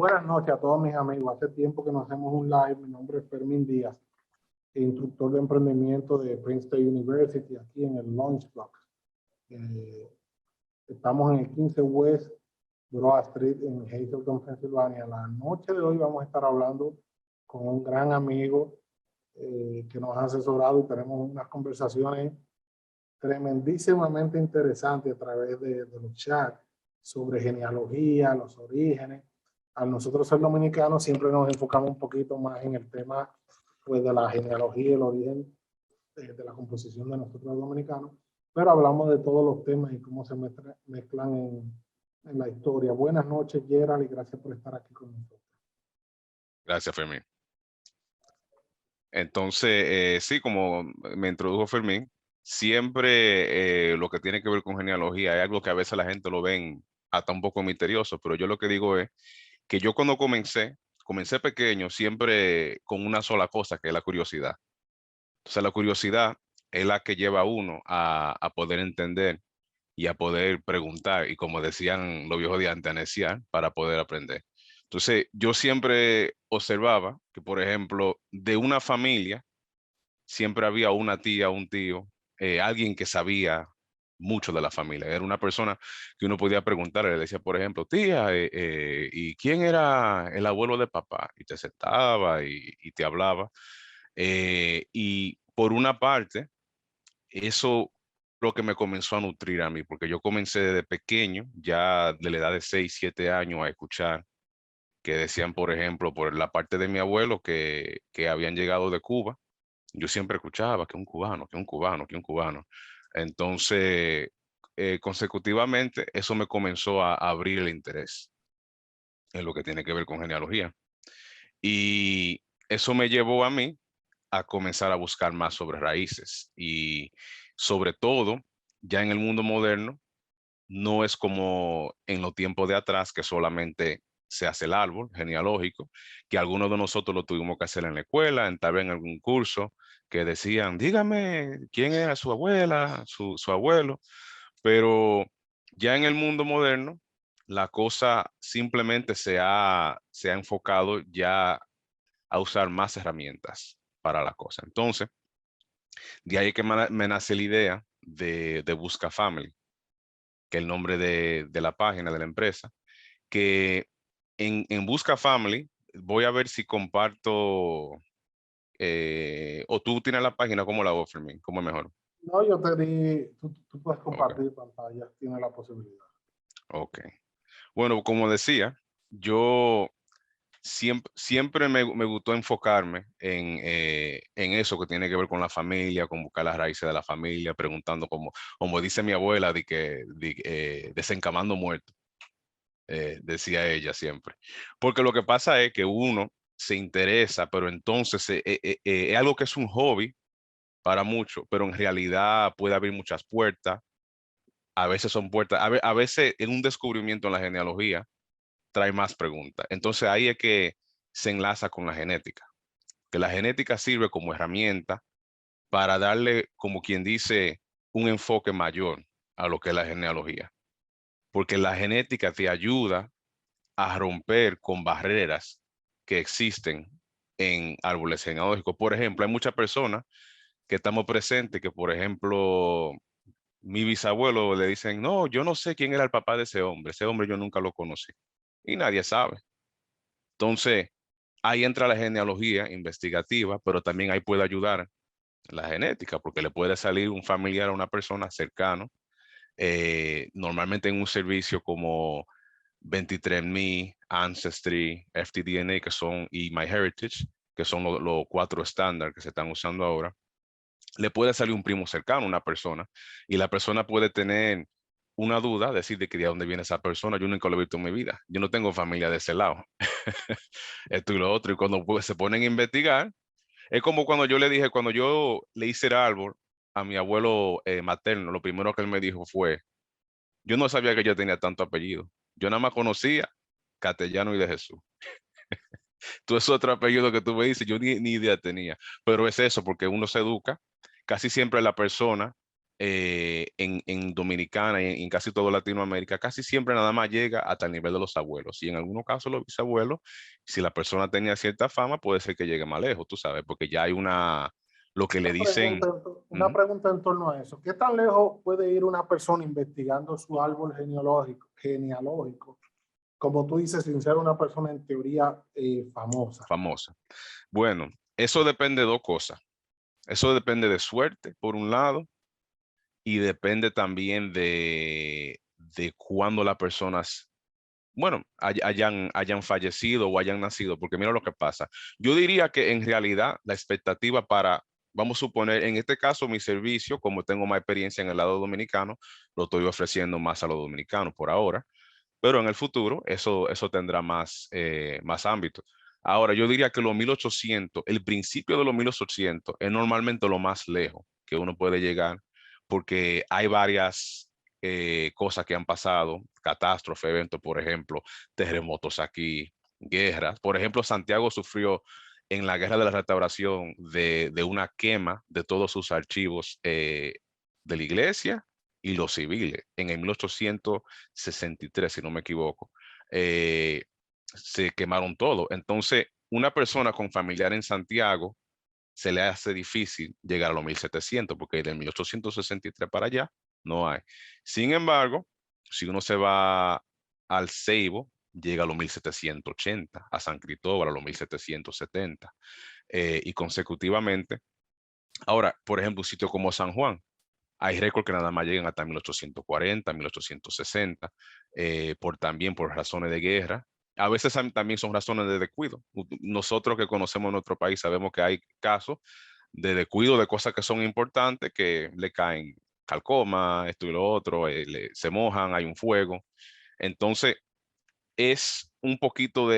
Buenas noches a todos mis amigos. Hace tiempo que no hacemos un live. Mi nombre es Fermín Díaz, instructor de emprendimiento de Princeton University, aquí en el Launch Block. Estamos en el 15 West Broad Street en Hazleton, Pensilvania. La noche de hoy vamos a estar hablando con un gran amigo que nos ha asesorado y tenemos unas conversaciones tremendísimamente interesantes a través de los chats sobre genealogía, los orígenes. Al nosotros ser dominicanos siempre nos enfocamos un poquito más en el tema pues, de la genealogía y el origen de la composición de nosotros los dominicanos, pero hablamos de todos los temas y cómo se mezclan en la historia. Buenas noches, Gerald, y gracias por estar aquí con nosotros. Gracias, Fermín. Entonces, sí, como me introdujo Fermín, siempre lo que tiene que ver con genealogía es algo que a veces la gente lo ven hasta un poco misterioso, pero yo lo que digo es que yo cuando comencé pequeño siempre con una sola cosa, que es la curiosidad. Entonces la curiosidad es la que lleva a uno a poder entender y a poder preguntar y, como decían los viejos de antes, a neciar para poder aprender. Entonces yo siempre observaba que, por ejemplo, de una familia siempre había una tía, un tío, alguien que sabía mucho de la familia. Era una persona que uno podía preguntarle, le decía, por ejemplo, tía, ¿y quién era el abuelo de papá? Y te sentaba y te hablaba. Y por una parte, eso lo que me comenzó a nutrir a mí, porque yo comencé desde pequeño, ya de la edad de 6, 7 años, a escuchar que decían, por ejemplo, por la parte de mi abuelo que habían llegado de Cuba. Yo siempre escuchaba que un cubano, que un cubano, que un cubano. Entonces, consecutivamente, eso me comenzó a abrir el interés en lo que tiene que ver con genealogía. Y eso me llevó a mí a comenzar a buscar más sobre raíces. Y sobre todo, ya en el mundo moderno, no es como en los tiempos de atrás que solamente se hace el árbol genealógico, que algunos de nosotros lo tuvimos que hacer en la escuela, tal vez en algún curso, que decían, dígame quién era su abuela, su abuelo, pero ya en el mundo moderno, la cosa simplemente se ha enfocado ya a usar más herramientas para la cosa. Entonces, de ahí que me nace la idea de Busca Family, que es el nombre de la página de la empresa, que en Busca Family voy a ver si comparto, o tú tienes la página, ¿cómo la hago, Fermín? ¿Cómo es mejor? No, yo te di, tú puedes Ok, compartir pantalla, tienes la posibilidad. ok. Bueno, como decía, yo siempre me gustó enfocarme en eso que tiene que ver con la familia, con buscar las raíces de la familia, preguntando como dice mi abuela, desencamando muertos, decía ella siempre. Porque lo que pasa es que uno se interesa, pero entonces es algo que es un hobby para muchos, pero en realidad puede abrir muchas puertas. A veces son puertas, a veces en un descubrimiento en la genealogía trae más preguntas. Entonces ahí es que se enlaza con la genética, que la genética sirve como herramienta para darle, como quien dice, un enfoque mayor a lo que es la genealogía. Porque la genética te ayuda a romper con barreras que existen en árboles genealógicos. Por ejemplo, hay muchas personas que estamos presentes que, por ejemplo, mi bisabuelo le dicen, no, yo no sé quién era el papá de ese hombre yo nunca lo conocí. Y nadie sabe. Entonces, ahí entra la genealogía investigativa, pero también ahí puede ayudar la genética, porque le puede salir un familiar a una persona cercano, normalmente en un servicio como 23andMe, Ancestry, FTDNA, que son, y MyHeritage, que son los 4 estándares que se están usando ahora. Le puede salir un primo cercano a una persona y la persona puede tener una duda, decir de que de dónde viene esa persona. Yo nunca lo he visto en mi vida. Yo no tengo familia de ese lado. Esto y lo otro. Y cuando se ponen a investigar, es como cuando yo le dije, cuando yo le hice el árbol a mi abuelo materno, lo primero que él me dijo fue, yo no sabía que yo tenía tanto apellido. Yo nada más conocía Castellano y de Jesús. Tú es otro apellido que tú me dices, yo ni idea tenía. Pero es eso, porque uno se educa. Casi siempre la persona en Dominicana y en casi toda Latinoamérica, casi siempre nada más llega hasta el nivel de los abuelos. Y en algunos casos los bisabuelos, si la persona tenía cierta fama, puede ser que llegue más lejos, tú sabes, porque ya hay lo que le dicen. Una pregunta en torno a eso. ¿Qué tan lejos puede ir una persona investigando su árbol genealógico, como tú dices, sin ser una persona en teoría famosa? Famosa. Bueno, eso depende de dos cosas. Eso depende de suerte, por un lado, y depende también de cuándo las personas, bueno, hayan fallecido o hayan nacido, porque mira lo que pasa. Yo diría que en realidad la expectativa para, vamos a suponer, en este caso mi servicio, como tengo más experiencia en el lado dominicano, lo estoy ofreciendo más a los dominicanos por ahora, pero en el futuro eso tendrá más ámbito. Ahora, yo diría que los 1800, el principio de los 1800 es normalmente lo más lejos que uno puede llegar, porque hay varias cosas que han pasado, catástrofes, eventos, por ejemplo, terremotos aquí, guerras. Por ejemplo, Santiago sufrió en la Guerra de la Restauración de una quema de todos sus archivos de la iglesia y los civiles en el 1863, si no me equivoco. Se quemaron todo. Entonces, una persona con familiar en Santiago se le hace difícil llegar a los 1700 porque de 1863 para allá no hay. Sin embargo, si uno se va al Ceibo, llega a los 1780, a San Cristóbal a los 1770 y consecutivamente. Ahora, por ejemplo, un sitio como San Juan, hay récords que nada más llegan hasta 1840, 1860, también por razones de guerra. A veces también son razones de descuido. Nosotros que conocemos nuestro país sabemos que hay casos de descuido de cosas que son importantes que le caen calcoma, esto y lo otro, se mojan, hay un fuego. Entonces, es un poquito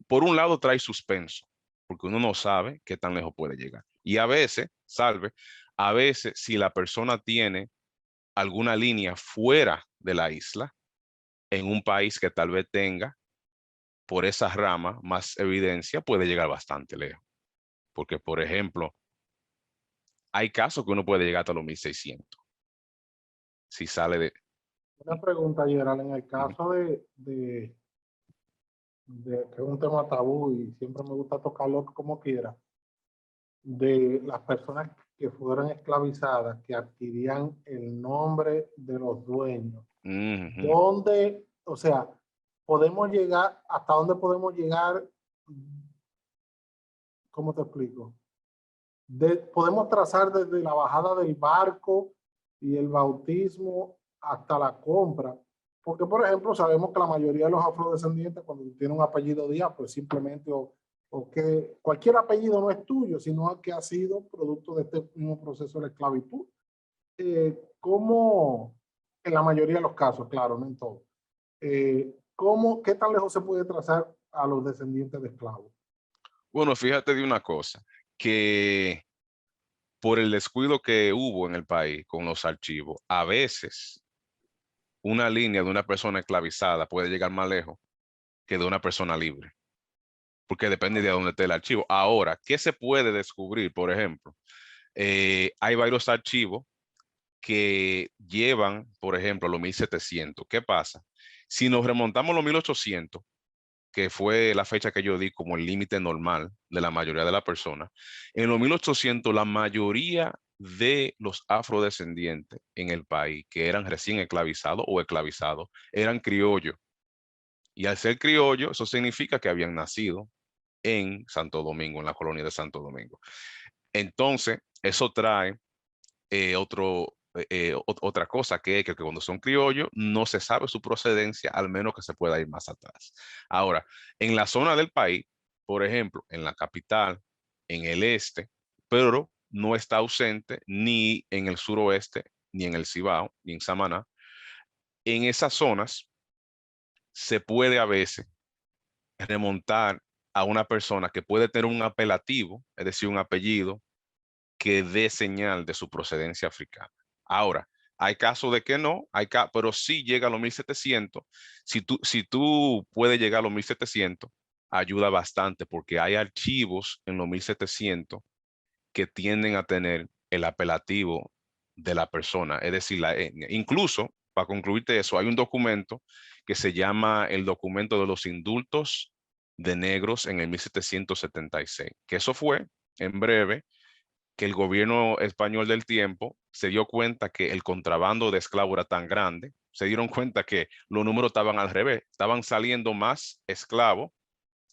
por un lado trae suspenso, porque uno no sabe qué tan lejos puede llegar. Y a veces, a veces si la persona tiene alguna línea fuera de la isla, en un país que tal vez tenga por esa rama más evidencia, puede llegar bastante lejos. Porque, por ejemplo, hay casos que uno puede llegar hasta los 1600. Si sale de... Una pregunta, Gerald, en el Ujú. caso que es un tema tabú y siempre me gusta tocarlo como quiera, de las personas que fueron esclavizadas, que adquirían el nombre de los dueños. Ujú. ¿Dónde, o sea, podemos llegar, hasta dónde podemos llegar? ¿Cómo te explico? Podemos trazar desde la bajada del barco y el bautismo hasta la compra. Porque, por ejemplo, sabemos que la mayoría de los afrodescendientes, cuando tienen un apellido Díaz, pues simplemente, o que cualquier apellido no es tuyo, sino que ha sido producto de este mismo proceso de esclavitud. ¿Cómo, en la mayoría de los casos, claro, no en todos, qué tan lejos se puede trazar a los descendientes de esclavos? Bueno, fíjate de una cosa, que por el descuido que hubo en el país con los archivos, a veces una línea de una persona esclavizada puede llegar más lejos que de una persona libre, porque depende de dónde esté el archivo. Ahora, ¿qué se puede descubrir? Por ejemplo, hay varios archivos que llevan, por ejemplo, los 1700. ¿Qué pasa? Si nos remontamos a los 1800, que fue la fecha que yo di como el límite normal de la mayoría de las personas, en los 1800 la mayoría de los afrodescendientes en el país que eran recién esclavizados o esclavizados eran criollos. Y al ser criollo, eso significa que habían nacido en Santo Domingo, en la colonia de Santo Domingo. Entonces, eso trae otra cosa, que es que cuando son criollos no se sabe su procedencia, al menos que se pueda ir más atrás. Ahora, en la zona del país, por ejemplo, en la capital, en el este, pero no está ausente ni en el suroeste, ni en el Cibao, ni en Samaná. En esas zonas se puede a veces remontar a una persona que puede tener un apelativo, es decir, un apellido que dé señal de su procedencia africana. Ahora, hay casos de que no, pero sí llega a los 1700. Si tú puedes llegar a los 1700, ayuda bastante porque hay archivos en los 1700 que tienden a tener el apelativo de la persona, es decir, la etnia. Incluso, para concluirte eso, hay un documento que se llama el documento de los indultos de negros en el 1776, que eso fue, en breve, que el gobierno español del tiempo se dio cuenta que el contrabando de esclavos era tan grande, se dieron cuenta que los números estaban al revés, estaban saliendo más esclavos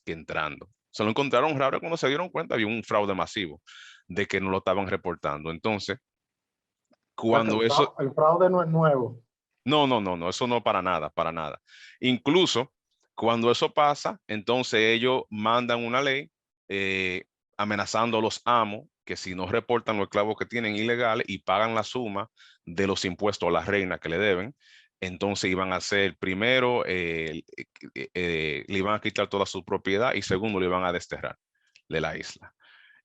que entrando. Se lo encontraron raro cuando se dieron cuenta, había un fraude masivo de que no lo estaban reportando. Entonces, O sea, que cuando eso, el fraude no es nuevo. no, eso no para nada, para nada. Incluso cuando eso pasa, entonces ellos mandan una ley amenazando a los amos que si no reportan los esclavos que tienen ilegales y pagan la suma de los impuestos a la reina que le deben, entonces iban a hacer primero, le iban a quitar toda su propiedad y segundo, le iban a desterrar de la isla.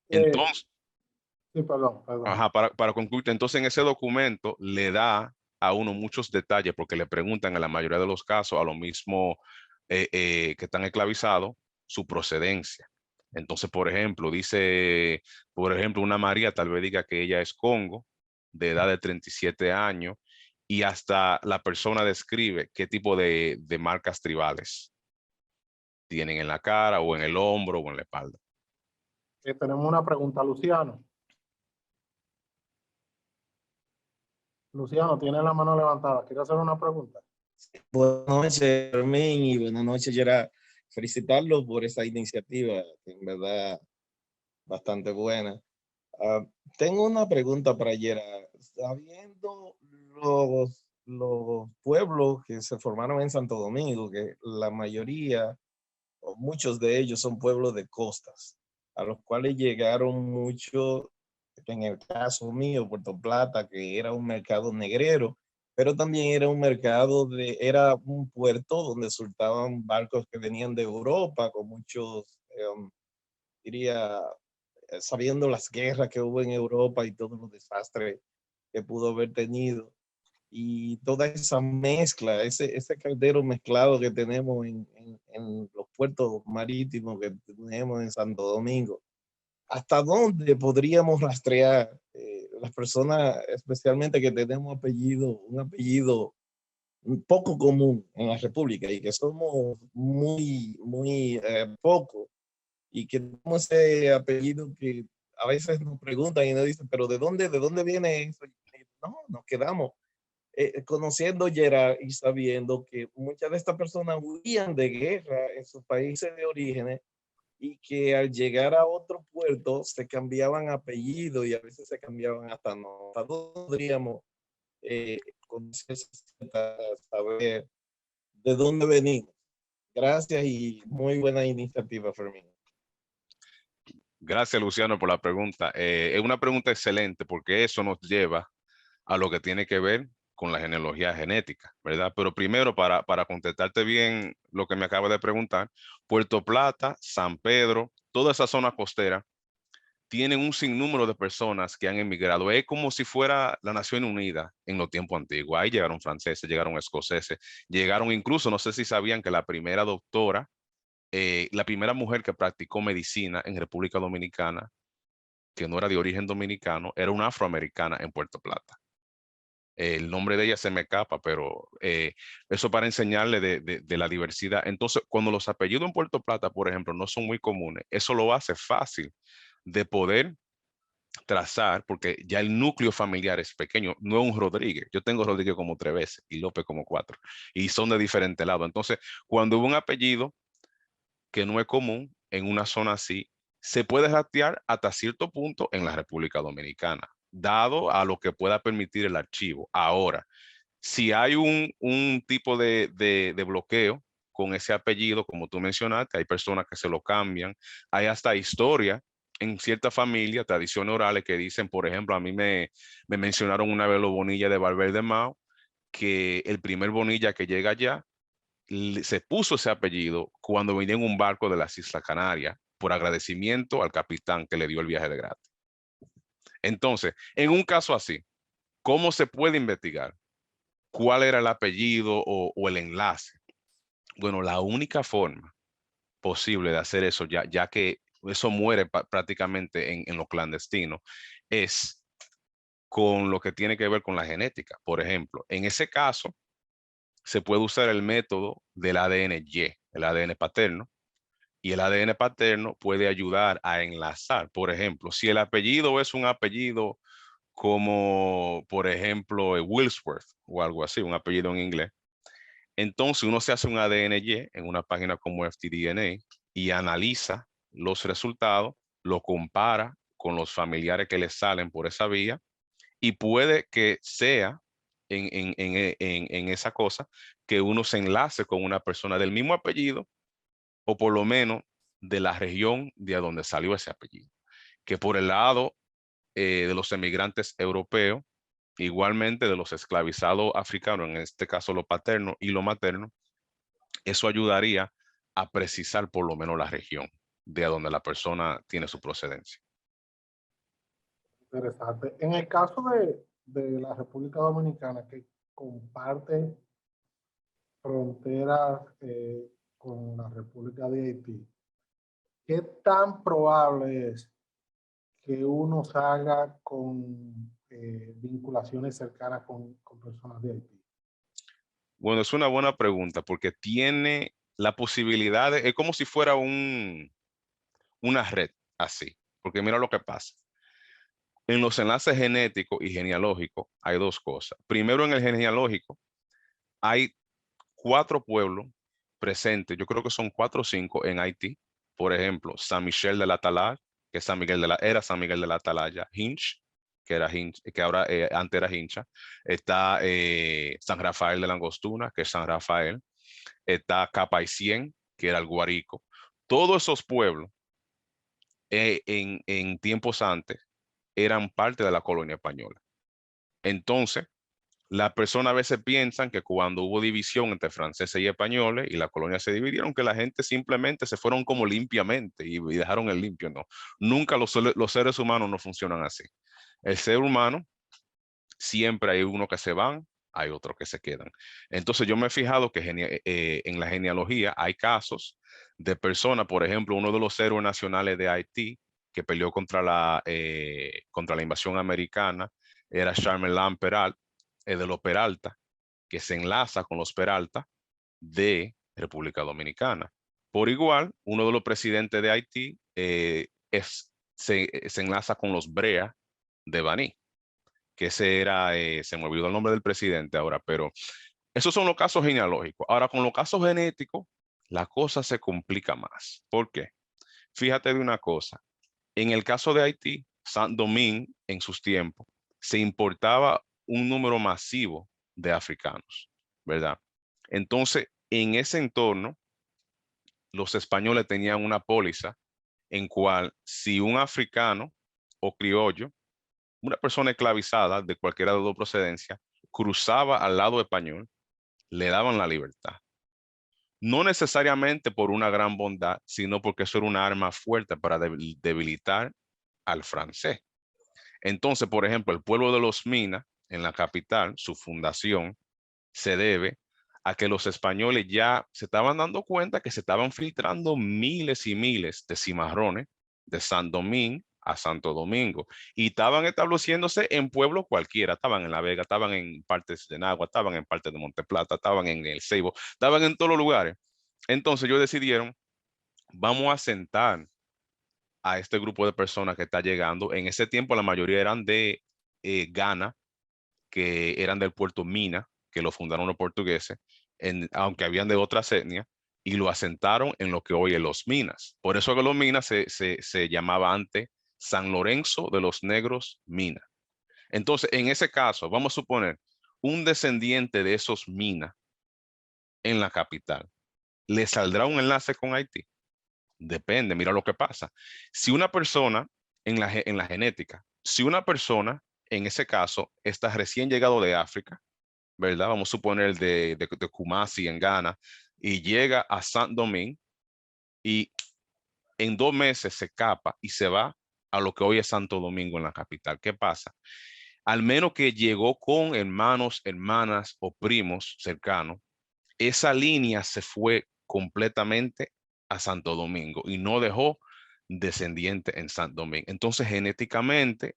Eh, Entonces, sí, perdón. ajá, para concluir, entonces en ese documento le da a uno muchos detalles porque le preguntan en la mayoría de los casos a lo mismo que están esclavizados su procedencia. Entonces, por ejemplo, dice, por ejemplo, una María tal vez diga que ella es Congo, de edad de 37 años, y hasta la persona describe qué tipo de marcas tribales tienen en la cara o en el hombro o en la espalda. Tenemos una pregunta, Luciano. Luciano, tiene la mano levantada. ¿Quiere hacer una pregunta? Buenas noches, Fermín, y buenas noches, Gerard. Felicitarlos por esa iniciativa, que en verdad bastante buena. Tengo una pregunta para Gerard. Sabiendo los pueblos que se formaron en Santo Domingo, que la mayoría o muchos de ellos son pueblos de costas, a los cuales llegaron muchos, en el caso mío, Puerto Plata, que era un mercado negrero, pero también era un puerto donde soltaban barcos que venían de Europa con muchos, diría, sabiendo las guerras que hubo en Europa y todos los desastres que pudo haber tenido. Y toda esa mezcla, ese caldero mezclado que tenemos en los puertos marítimos que tenemos en Santo Domingo. ¿Hasta dónde podríamos rastrear las personas, especialmente que tenemos un apellido un poco común en la República y que somos muy poco y que tenemos ese apellido que a veces nos preguntan y nos dicen, pero de dónde viene eso? Y no, nos quedamos conociendo Gerard y sabiendo que muchas de estas personas huían de guerra en sus países de orígenes y que al llegar a otro puerto se cambiaban apellidos y a veces se cambiaban hasta no. Podríamos conocer, saber de dónde venimos. Gracias y muy buena iniciativa, Fermín. Gracias, Luciano, por la pregunta. Es una pregunta excelente porque eso nos lleva a lo que tiene que ver con la genealogía genética, ¿verdad? Pero primero, para contestarte bien lo que me acaba de preguntar, Puerto Plata, San Pedro, toda esa zona costera, tienen un sinnúmero de personas que han emigrado. Es como si fuera la Nación Unida en los tiempos antiguos. Ahí llegaron franceses, llegaron escoceses, llegaron incluso, no sé si sabían que la primera doctora, la primera mujer que practicó medicina en República Dominicana, que no era de origen dominicano, era una afroamericana en Puerto Plata. El nombre de ella se me escapa, pero eso para enseñarle de la diversidad. Entonces, cuando los apellidos en Puerto Plata, por ejemplo, no son muy comunes, eso lo hace fácil de poder trazar, porque ya el núcleo familiar es pequeño, no es un Rodríguez. Yo tengo Rodríguez como 3 veces y López como 4, y son de diferente lado. Entonces, cuando hubo un apellido que no es común en una zona así, se puede rastrear hasta cierto punto en la República Dominicana, dado a lo que pueda permitir el archivo. Ahora, si hay un tipo de bloqueo con ese apellido, como tú mencionaste, hay personas que se lo cambian, hay hasta historia en cierta familia, tradiciones orales que dicen, por ejemplo, a mí me mencionaron una vez los Bonilla de Valverde Mao, que el primer Bonilla que llega allá se puso ese apellido cuando venía en un barco de las Islas Canarias por agradecimiento al capitán que le dio el viaje de gratis. Entonces, en un caso así, ¿cómo se puede investigar cuál era el apellido o el enlace? Bueno, la única forma posible de hacer eso, ya que eso muere prácticamente en lo clandestino, es con lo que tiene que ver con la genética. Por ejemplo, en ese caso, se puede usar el método del ADN-Y, el ADN paterno, y el ADN paterno puede ayudar a enlazar. Por ejemplo, si el apellido es un apellido como, por ejemplo, Wilsworth o algo así, un apellido en inglés, entonces uno se hace un ADN-Y en una página como FTDNA y analiza los resultados, lo compara con los familiares que le salen por esa vía y puede que sea en esa cosa que uno se enlace con una persona del mismo apellido o por lo menos de la región de donde salió ese apellido. Que por el lado de los emigrantes europeos, igualmente de los esclavizados africanos, en este caso lo paterno y lo materno, eso ayudaría a precisar por lo menos la región de donde la persona tiene su procedencia. Interesante. En el caso de la República Dominicana, que comparte fronteras con la República de Haití, ¿qué tan probable es que uno salga con vinculaciones cercanas con personas de Haití? Bueno, es una buena pregunta porque tiene la posibilidad es como si fuera una red así, porque mira lo que pasa. En los enlaces genéticos y genealógicos hay dos cosas. Primero, en el genealógico hay 4 pueblos presentes, yo creo que son 4 o 5 en Haití. Por ejemplo, San Michel de la Atalaya, que era San Miguel de la Atalaya, Hinch, que ahora antes era Hincha. Está San Rafael de la Angostura, que es San Rafael. Está Capaicien, que era el Guarico. Todos esos pueblos en tiempos antes eran parte de la colonia española. Entonces, las personas a veces piensan que cuando hubo división entre franceses y españoles y la colonia se dividieron, que la gente simplemente se fueron como limpiamente y dejaron el limpio. No, nunca los seres humanos no funcionan así. El ser humano, siempre hay uno que se van, hay otros que se quedan. Entonces yo me he fijado que en la genealogía hay casos de personas, por ejemplo, uno de los héroes nacionales de Haití que peleó contra la invasión americana, era Charmelain Peralta, de los Peralta, que se enlaza con los Peralta de República Dominicana. Por igual, uno de los presidentes de Haití se enlaza con los Brea de Baní, que ese era, se me olvidó el nombre del presidente ahora, pero esos son los casos genealógicos. Ahora, con los casos genéticos, la cosa se complica más. ¿Por qué? Fíjate de una cosa. En el caso de Haití, Saint-Domingue, en sus tiempos, se importaba un número masivo de africanos, ¿verdad? Entonces, en ese entorno, los españoles tenían una póliza en cual si un africano o criollo, una persona esclavizada de cualquiera de dos procedencias, cruzaba al lado español, le daban la libertad. No necesariamente por una gran bondad, sino porque eso era una arma fuerte para debilitar al francés. Entonces, por ejemplo, el pueblo de los Minas, en la capital, su fundación, se debe a que los españoles ya se estaban dando cuenta que se estaban filtrando miles y miles de cimarrones de San Domingo a Santo Domingo y estaban estableciéndose en pueblos cualquiera, estaban en La Vega, estaban en partes de Nagua, estaban en partes de Monteplata, estaban en el Ceibo, estaban en todos los lugares. Entonces ellos decidieron, vamos a sentar a este grupo de personas que está llegando. En ese tiempo la mayoría eran de Ghana, que eran del puerto Mina, que lo fundaron los portugueses, aunque habían de otras etnias, y lo asentaron en lo que hoy es Los Minas. Por eso que Los Minas se llamaba antes San Lorenzo de los Negros Minas. Entonces, en ese caso, vamos a suponer un descendiente de esos Minas en la capital, ¿le saldrá un enlace con Haití? Depende, mira lo que pasa. Si una persona en la genética, si una persona en ese caso está recién llegado de África, ¿verdad? Vamos a suponer de Kumasi en Ghana y llega a Saint Domingue y en 2 meses se escapa y se va a lo que hoy es Santo Domingo en la capital. ¿Qué pasa? Al menos que llegó con hermanos, hermanas o primos cercanos, esa línea se fue completamente a Santo Domingo y no dejó descendiente en Santo Domingo. Entonces, genéticamente,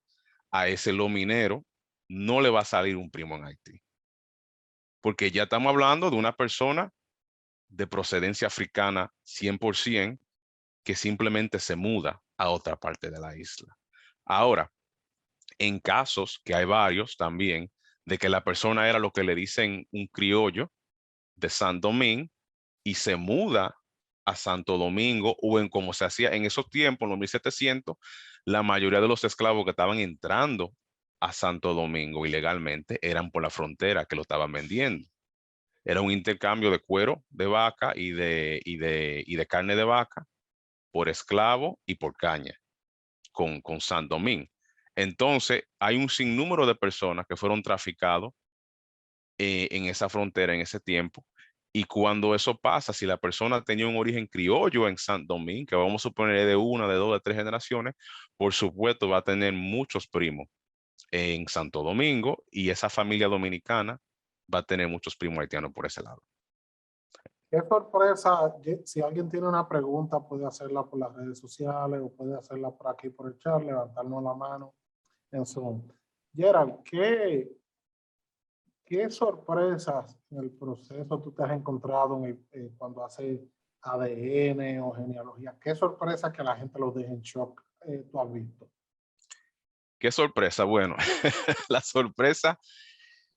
a ese lominero no le va a salir un primo en Haití. Porque ya estamos hablando de una persona de procedencia africana 100% que simplemente se muda a otra parte de la isla. Ahora, en casos que hay varios también, de que la persona era lo que le dicen un criollo de San Domingo y se muda a Santo Domingo, o en como se hacía en esos tiempos, en los 1700, la mayoría de los esclavos que estaban entrando a Santo Domingo ilegalmente eran por la frontera que lo estaban vendiendo. Era un intercambio de cuero de vaca y de carne de vaca por esclavo y por caña con San Domingo. Entonces, hay un sinnúmero de personas que fueron traficados en esa frontera en ese tiempo. Y cuando eso pasa, si la persona tenía un origen criollo en San Domingo, que vamos a suponer de una, de dos, de tres generaciones, por supuesto va a tener muchos primos en Santo Domingo y esa familia dominicana va a tener muchos primos haitianos por ese lado. Qué sorpresa. Si alguien tiene una pregunta, puede hacerla por las redes sociales o puede hacerla por aquí por el chat, levantarnos la mano en Zoom. Gerald, ¿qué sorpresas en el proceso tú te has encontrado cuando haces ADN o genealogía? ¿Qué sorpresa que la gente los deje en shock tú has visto? ¿Qué sorpresa? Bueno, las sorpresas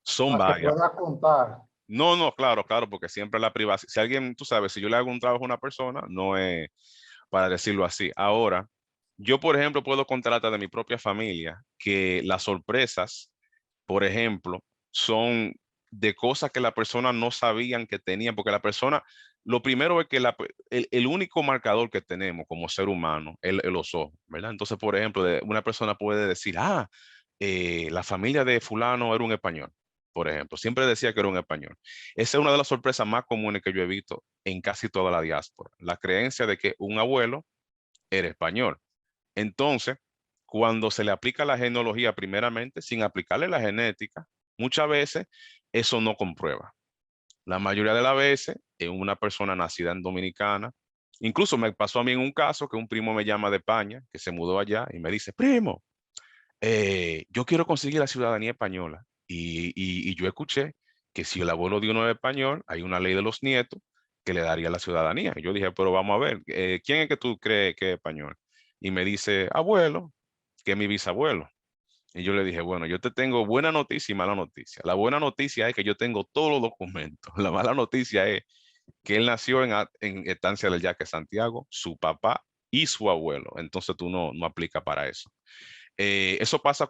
son Para que varias. puedas contar. No, no, claro, claro, porque siempre la privacidad. Si alguien, tú sabes, si yo le hago un trabajo a una persona, no es para decirlo así. Ahora, yo, por ejemplo, puedo contar hasta de mi propia familia que las sorpresas, por ejemplo, son de cosas que la persona no sabían que tenían, porque la persona, lo primero es que el único marcador que tenemos como ser humano es los ojos, ¿verdad? Entonces, por ejemplo, una persona puede decir, la familia de fulano era un español, por ejemplo, siempre decía que era un español. Esa es una de las sorpresas más comunes que yo he visto en casi toda la diáspora, la creencia de que un abuelo era español. Entonces, cuando se le aplica la genealogía primeramente, sin aplicarle la genética, muchas veces eso no comprueba. La mayoría de las veces, en una persona nacida en Dominicana, incluso me pasó a mí en un caso que un primo me llama de España, que se mudó allá, y me dice, primo, yo quiero conseguir la ciudadanía española. Y yo escuché que si el abuelo de uno es español, hay una ley de los nietos que le daría la ciudadanía. Y yo dije, pero vamos a ver, ¿quién es que tú crees que es español? Y me dice, abuelo, que es mi bisabuelo. Y yo le dije, bueno, yo te tengo buena noticia y mala noticia. La buena noticia es que yo tengo todos los documentos. La mala noticia es que él nació en Estancia del Yaque, Santiago, su papá y su abuelo. Entonces tú no aplica para eso. Eso pasa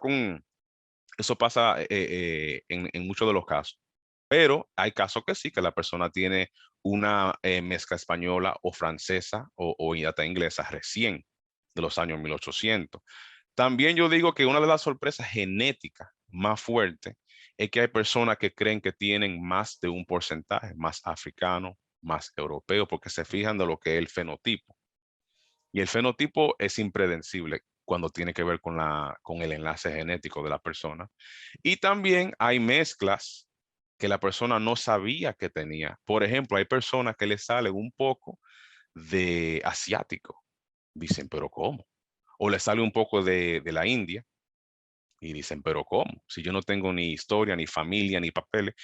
en muchos de los casos, pero hay casos que sí, que la persona tiene una mezcla española o francesa o hasta inglesa recién de los años 1800. También yo digo que una de las sorpresas genéticas más fuertes es que hay personas que creen que tienen más de un porcentaje, más africano, más europeo, porque se fijan de lo que es el fenotipo. Y el fenotipo es impredecible cuando tiene que ver con el enlace genético de la persona. Y también hay mezclas que la persona no sabía que tenía. Por ejemplo, hay personas que le salen un poco de asiático. Dicen, pero ¿cómo? O le sale un poco de la India y dicen, pero ¿cómo? Si yo no tengo ni historia, ni familia, ni papeles.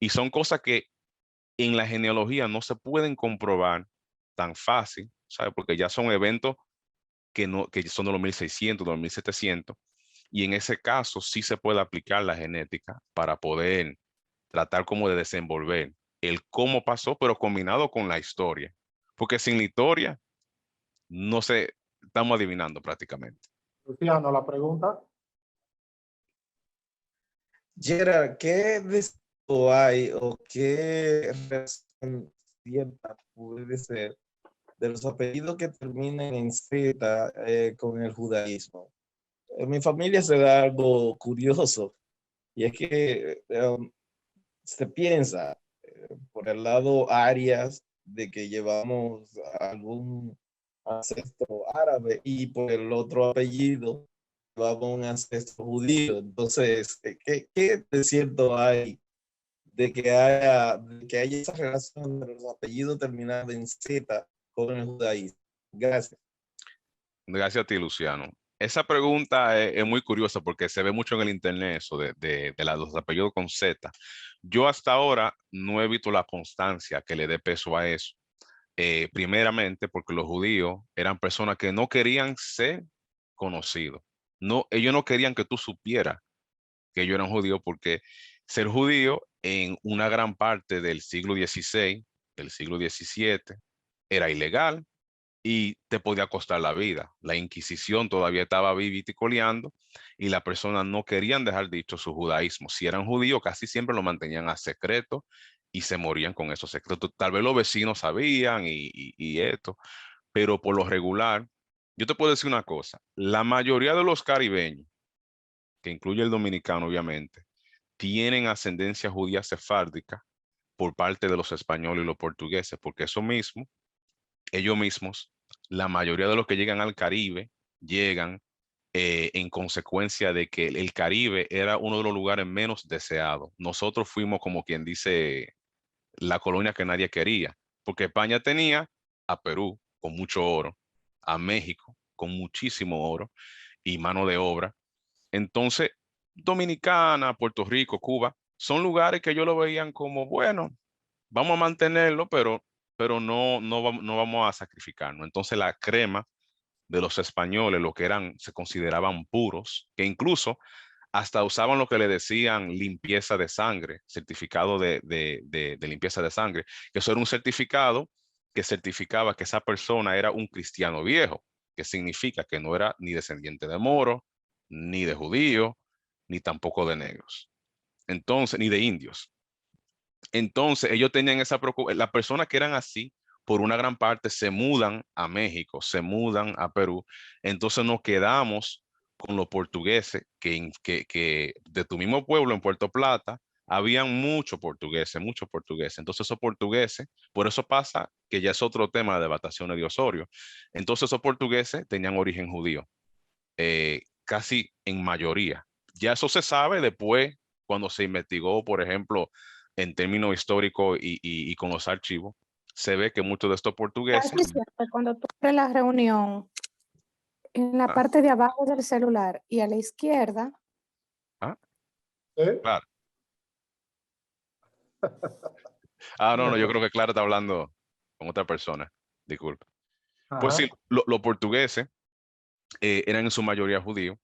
Y son cosas que en la genealogía no se pueden comprobar tan fácil, ¿sabes? Porque ya son eventos que son de los 1600, de los 1700, y en ese caso sí se puede aplicar la genética para poder tratar como de desenvolver el cómo pasó, pero combinado con la historia. Porque sin la historia, no sé, estamos adivinando prácticamente. Luciano, la pregunta. Gerard, ¿qué deseo hay o qué relación cierta puede ser de los apellidos que terminen en Z con el judaísmo? En mi familia se da algo curioso y es que se piensa por el lado Arias de que llevamos algún ancestro árabe y por el otro apellido llevamos un ancestro judío. Entonces, ¿qué de cierto hay de que haya esa relación de los apellidos terminados en Z con el judaísmo? Gracias. Gracias a ti, Luciano. esa pregunta es muy curiosa porque se ve mucho en el internet eso los apellidos con Z. Yo hasta ahora no he visto la constancia que le dé peso a eso. Primeramente porque los judíos eran personas que no querían ser conocidos. No, ellos no querían que tú supieras que ellos eran judíos porque ser judío en una gran parte del siglo XVI, del siglo XVII, era ilegal y te podía costar la vida. La Inquisición todavía estaba vivita y coleando y las personas no querían dejar dicho su judaísmo. Si eran judíos, casi siempre lo mantenían a secreto y se morían con esos secretos. Tal vez los vecinos sabían y esto, pero por lo regular, yo te puedo decir una cosa, la mayoría de los caribeños, que incluye el dominicano obviamente, tienen ascendencia judía sefárdica por parte de los españoles y los portugueses, porque eso mismo, ellos mismos, la mayoría de los que llegan al Caribe, llegan en consecuencia de que el Caribe era uno de los lugares menos deseados. Nosotros fuimos, como quien dice, la colonia que nadie quería, porque España tenía a Perú con mucho oro, a México con muchísimo oro y mano de obra. Entonces, Dominicana, Puerto Rico, Cuba, son lugares que ellos lo veían como, bueno, vamos a mantenerlo, pero no vamos a sacrificarnos. Entonces, la crema de los españoles, lo que eran, se consideraban puros, que incluso hasta usaban lo que le decían limpieza de sangre, certificado de limpieza de sangre, que eso era un certificado que certificaba que esa persona era un cristiano viejo, que significa que no era ni descendiente de moro, ni de judío, ni tampoco de negros. Entonces, ni de indios. Entonces, ellos tenían esa preocupación. Las personas que eran así, por una gran parte, se mudan a México, se mudan a Perú. Entonces, nos quedamos con los portugueses, que de tu mismo pueblo, en Puerto Plata, habían muchos portugueses, muchos portugueses. Entonces, esos portugueses, por eso pasa que ya es otro tema de debataciones de Osorio. Entonces, esos portugueses tenían origen judío, casi en mayoría. Ya eso se sabe después, cuando se investigó, por ejemplo, en términos históricos y con los archivos, se ve que muchos de estos portugueses... Casi siempre cuando tú abres la reunión, en la Ah, parte de abajo del celular y a la izquierda, ah, ¿Sí? claro. No, yo creo que Clara está hablando con otra persona. Disculpe. Pues Ajá. sí, los portugueses eran en su mayoría judíos,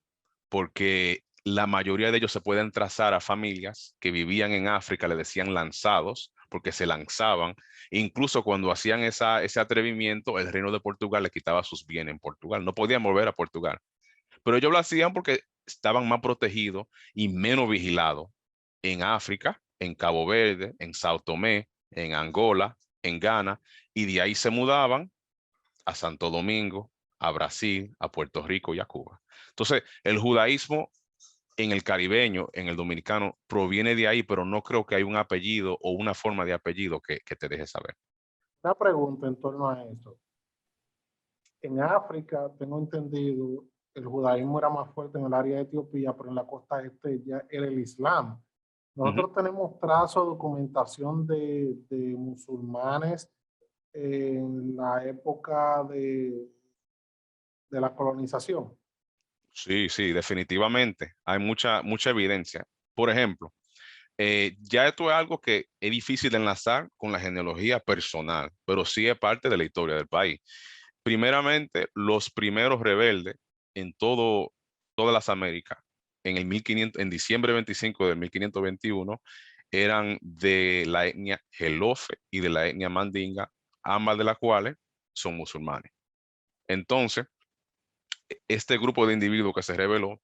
porque la mayoría de ellos se pueden trazar a familias que vivían en África, le decían lanzados, porque se lanzaban. Incluso cuando hacían ese atrevimiento, el reino de Portugal le quitaba sus bienes en Portugal. No podían volver a Portugal. Pero ellos lo hacían porque estaban más protegidos y menos vigilados en África, en Cabo Verde, en Sao Tomé, en Angola, en Ghana, y de ahí se mudaban a Santo Domingo, a Brasil, a Puerto Rico y a Cuba. Entonces, el judaísmo en el caribeño, en el dominicano, proviene de ahí, pero no creo que hay un apellido o una forma de apellido que te deje saber. Una pregunta en torno a eso. En África, tengo entendido, el judaísmo era más fuerte en el área de Etiopía, pero en la costa este ya era el Islam. Nosotros tenemos trazo, documentación de musulmanes en la época de la colonización. Sí, sí, definitivamente. Hay mucha evidencia. Por ejemplo, ya esto es algo que es difícil de enlazar con la genealogía personal, pero sí es parte de la historia del país. Primeramente, los primeros rebeldes en todas las Américas, en diciembre 25 de 1521, eran de la etnia Gelofe y de la etnia Mandinga, ambas de las cuales son musulmanes. Entonces, este grupo de individuos que se rebeló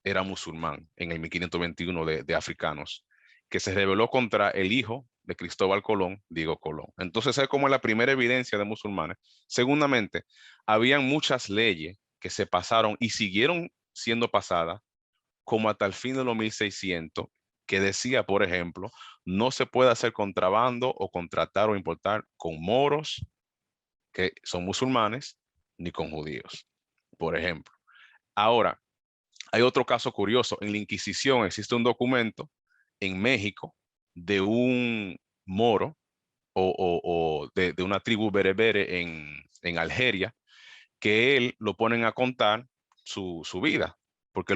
era musulmán en el 1521 de africanos, que se rebeló contra el hijo de Cristóbal Colón, Diego Colón. Entonces, es como la primera evidencia de musulmanes. Segundamente, habían muchas leyes que se pasaron y siguieron siendo pasadas como hasta el fin de los 1600, que decía, por ejemplo, no se puede hacer contrabando o contratar o importar con moros, que son musulmanes, ni con judíos, por ejemplo. Ahora, hay otro caso curioso. En la Inquisición existe un documento en México de un moro o de una tribu berebere en Algeria, que él lo ponen a contar su vida, porque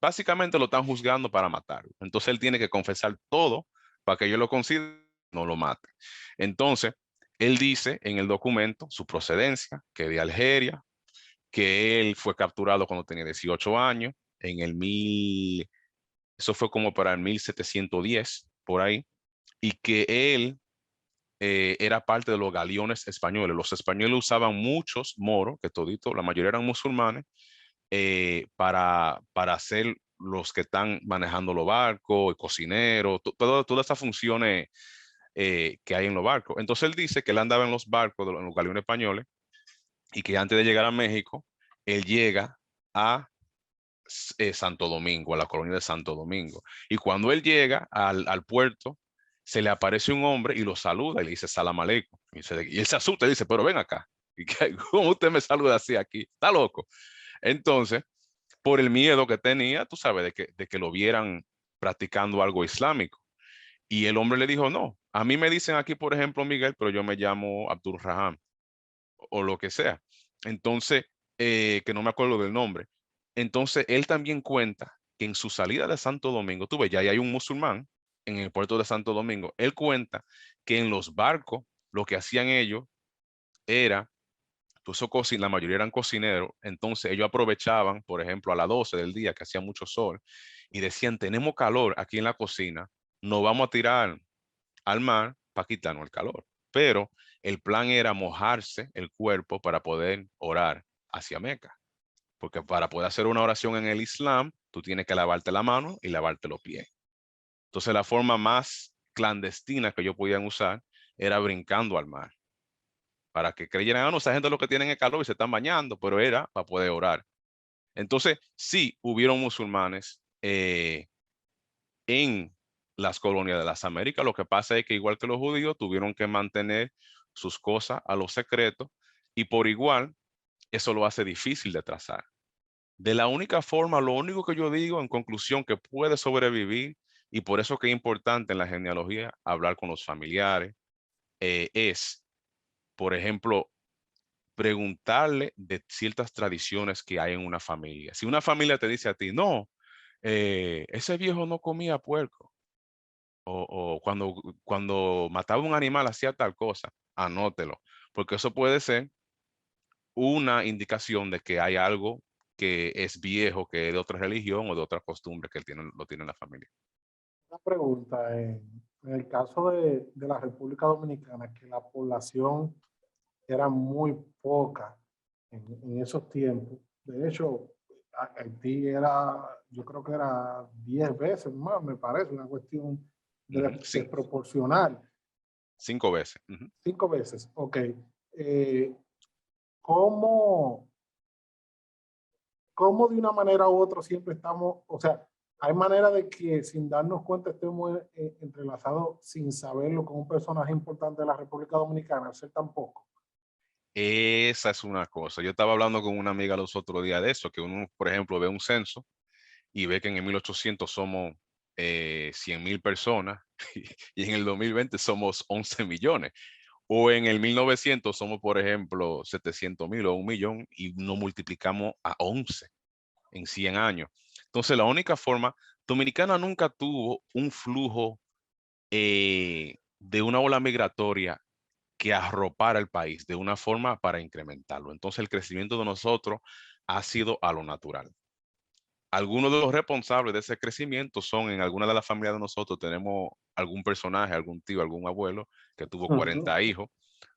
básicamente lo están juzgando para matarlo. Entonces él tiene que confesar todo para que ellos lo consideren, no lo maten. Entonces, él dice en el documento su procedencia, que de Algeria, que él fue capturado cuando tenía 18 años, eso fue como para el 1710, por ahí, y que él era parte de los galeones españoles. Los españoles usaban muchos moros, que todito, la mayoría eran musulmanes, para ser los que están manejando los barcos, cocineros, todas esas funciones que hay en los barcos. Entonces él dice que él andaba en los barcos, en los galeones españoles, y que antes de llegar a México, él llega a Santo Domingo, a la colonia de Santo Domingo. Y cuando él llega al puerto, se le aparece un hombre y lo saluda y le dice salam aleikum. Y él se asusta y dice, pero ven acá. ¿Cómo usted me saluda así aquí? Está loco. Entonces, por el miedo que tenía, tú sabes, de que lo vieran practicando algo islámico. Y el hombre le dijo, no, a mí me dicen aquí, por ejemplo, Miguel, pero yo me llamo Abdul Raham o lo que sea. Entonces, que no me acuerdo del nombre. Entonces, él también cuenta que en su salida de Santo Domingo, tú ves, ya hay un musulmán en el puerto de Santo Domingo. Él cuenta que en los barcos, lo que hacían ellos era, la mayoría eran cocineros, entonces ellos aprovechaban, por ejemplo, a las 12 del día, que hacía mucho sol, y decían, tenemos calor aquí en la cocina, nos vamos a tirar al mar para quitarnos el calor. Pero el plan era mojarse el cuerpo para poder orar hacia Meca. Porque para poder hacer una oración en el Islam, tú tienes que lavarte la mano y lavarte los pies. Entonces la forma más clandestina que ellos podían usar era brincando al mar. Para que creyeran, no, esa gente lo que tienen es calor y se están bañando, pero era para poder orar. Entonces, sí, hubieron musulmanes en las colonias de las Américas. Lo que pasa es que igual que los judíos tuvieron que mantener sus cosas a los secretos y por igual eso lo hace difícil de trazar. De la única forma, lo único que yo digo en conclusión que puede sobrevivir y por eso que es importante en la genealogía hablar con los familiares es, por ejemplo, preguntarle de ciertas tradiciones que hay en una familia. Si una familia te dice a ti, no, ese viejo no comía puerco, o cuando mataba un animal hacía tal cosa, anótelo, porque eso puede ser una indicación de que hay algo que es viejo, que es de otra religión o de otra costumbre que lo tiene la familia. Una pregunta, en el caso de la República Dominicana, que la población era muy poca en esos tiempos. De hecho, Haití era, yo creo que era 10 veces más, me parece, una cuestión Sí, desproporcional. 5 veces. 5 veces, ok. ¿Cómo de una manera u otra siempre estamos, o sea, hay manera de que sin darnos cuenta estemos entrelazados sin saberlo con un personaje importante de la República Dominicana, al ser tan poco? Esa es una cosa. Yo estaba hablando con una amiga los otros días de eso, que uno, por ejemplo, ve un censo y ve que en el 1800 somos 100,000 personas y en el 2020 somos 11 millones. O en el 1900 somos, por ejemplo, 700,000 o 1,000,000 y nos multiplicamos a 11 en 100 años. Entonces, la única forma, Dominicana nunca tuvo un flujo de una ola migratoria que arropara el país de una forma para incrementarlo. Entonces, el crecimiento de nosotros ha sido a lo natural. Algunos de los responsables de ese crecimiento son en alguna de las familias de nosotros, tenemos algún personaje, algún tío, algún abuelo que tuvo 40 hijos,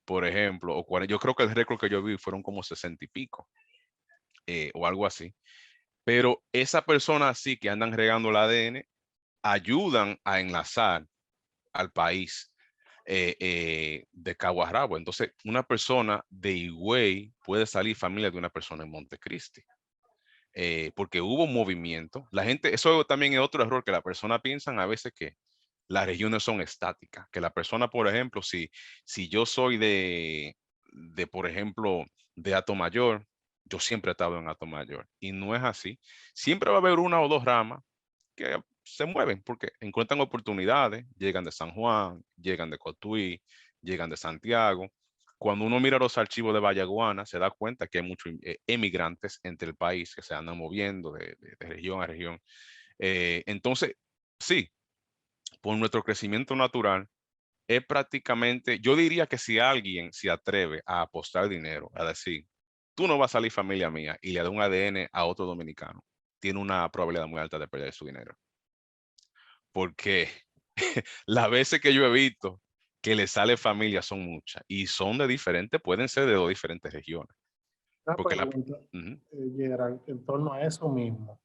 por ejemplo, o 40, yo creo que el récord que yo vi fueron como 60 y pico, o algo así. Pero esa persona así que andan regando el ADN ayudan a enlazar al país de cabo a rabo. Entonces, una persona de Higüey puede salir familia de una persona en Montecristi. Porque hubo un movimiento. La gente, eso también es otro error que la persona piensan a veces que las regiones son estáticas, que la persona, por ejemplo, si yo soy por ejemplo, de Atomayor, yo siempre he estado en Atomayor y no es así. Siempre va a haber una o dos ramas que se mueven porque encuentran oportunidades, llegan de San Juan, llegan de Cotuí, llegan de Santiago. cuando uno mira los archivos de Vallaguana, se da cuenta que hay muchos emigrantes entre el país que se andan moviendo de región a región. Entonces, sí, por nuestro crecimiento natural, es prácticamente, yo diría que si alguien se atreve a apostar dinero, a decir, tú no vas a salir familia mía y le da un ADN a otro dominicano, tiene una probabilidad muy alta de perder su dinero. Porque las veces que yo he visto que le sale familia son muchas y son de diferentes, pueden ser de dos diferentes regiones. Una Porque pregunta, Ujú. Gerald, en torno a eso mismo.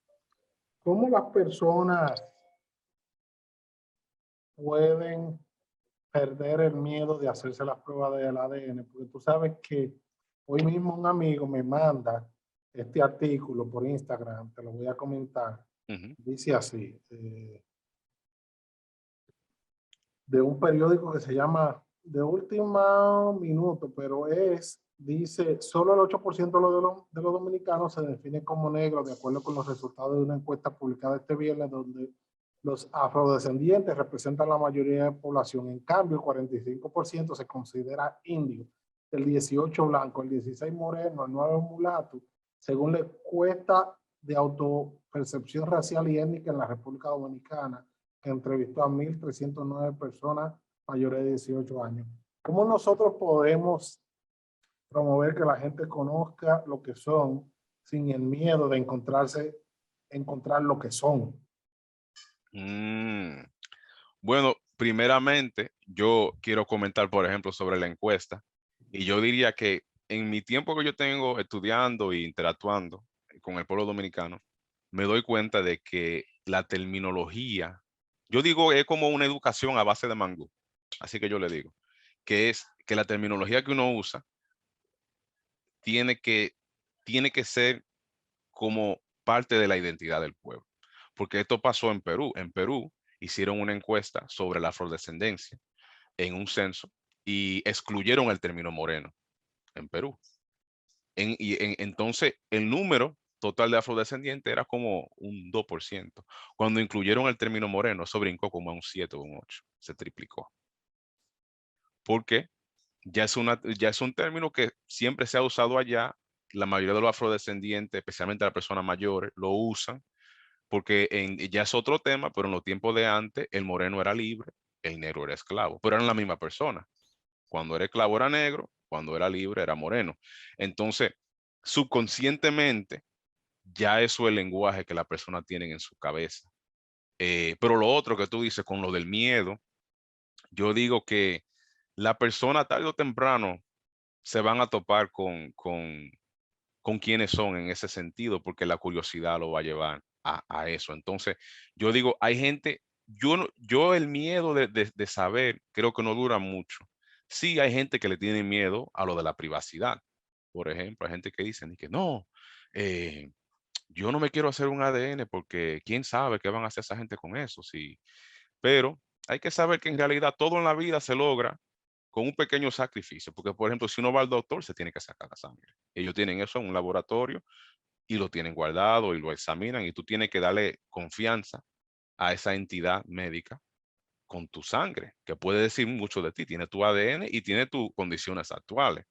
¿Cómo las personas pueden perder el miedo de hacerse las pruebas del ADN? Porque tú sabes que hoy mismo un amigo me manda este artículo por Instagram, te lo voy a comentar. Ujú. Dice así, de un periódico que se llama De Último Minuto, pero dice, solo el 8% de los dominicanos se define como negros, de acuerdo con los resultados de una encuesta publicada este viernes, donde los afrodescendientes representan la mayoría de la población. En cambio, el 45% se considera indio, el 18% blanco, el 16% moreno, el 9% mulato, según la encuesta de autopercepción racial y étnica en la República Dominicana, que entrevistó a 1.309 personas mayores de 18 años. ¿Cómo nosotros podemos promover que la gente conozca lo que son sin el miedo de encontrar lo que son? Bueno, primeramente, yo quiero comentar, por ejemplo, sobre la encuesta. Y yo diría que en mi tiempo que yo tengo estudiando e interactuando con el pueblo dominicano, me doy cuenta de que la terminología, yo digo, es como una educación a base de mangú. Así que yo le digo, que es que la terminología que uno usa tiene que, tiene que ser como parte de la identidad del pueblo. Porque esto pasó en Perú. En Perú hicieron una encuesta sobre la afrodescendencia en un censo y excluyeron el término moreno en Perú. Entonces, el número total de afrodescendientes era como un 2%. Cuando incluyeron el término moreno, eso brincó como a un 7 o un 8. Se triplicó. Porque ya es un término que siempre se ha usado allá. La mayoría de los afrodescendientes, especialmente las personas mayores, lo usan porque ya es otro tema, pero en los tiempos de antes el moreno era libre, el negro era esclavo, pero eran la misma persona. Cuando era esclavo era negro, cuando era libre era moreno. Entonces, subconscientemente, ya eso es el lenguaje que la persona tiene en su cabeza. Pero lo otro que tú dices con lo del miedo, yo digo que la persona tarde o temprano se van a topar con quiénes son en ese sentido, porque la curiosidad lo va a llevar a eso. Entonces, yo digo, hay gente, yo el miedo de saber, creo que no dura mucho. Sí, hay gente que le tiene miedo a lo de la privacidad. Por ejemplo, hay gente que dicen que no, yo no me quiero hacer un ADN porque quién sabe qué van a hacer esa gente con eso. Sí, pero hay que saber que en realidad todo en la vida se logra con un pequeño sacrificio, porque por ejemplo, si uno va al doctor, se tiene que sacar la sangre. Ellos tienen eso en un laboratorio y lo tienen guardado y lo examinan y tú tienes que darle confianza a esa entidad médica con tu sangre, que puede decir mucho de ti. Tiene tu ADN y tiene tus condiciones actuales.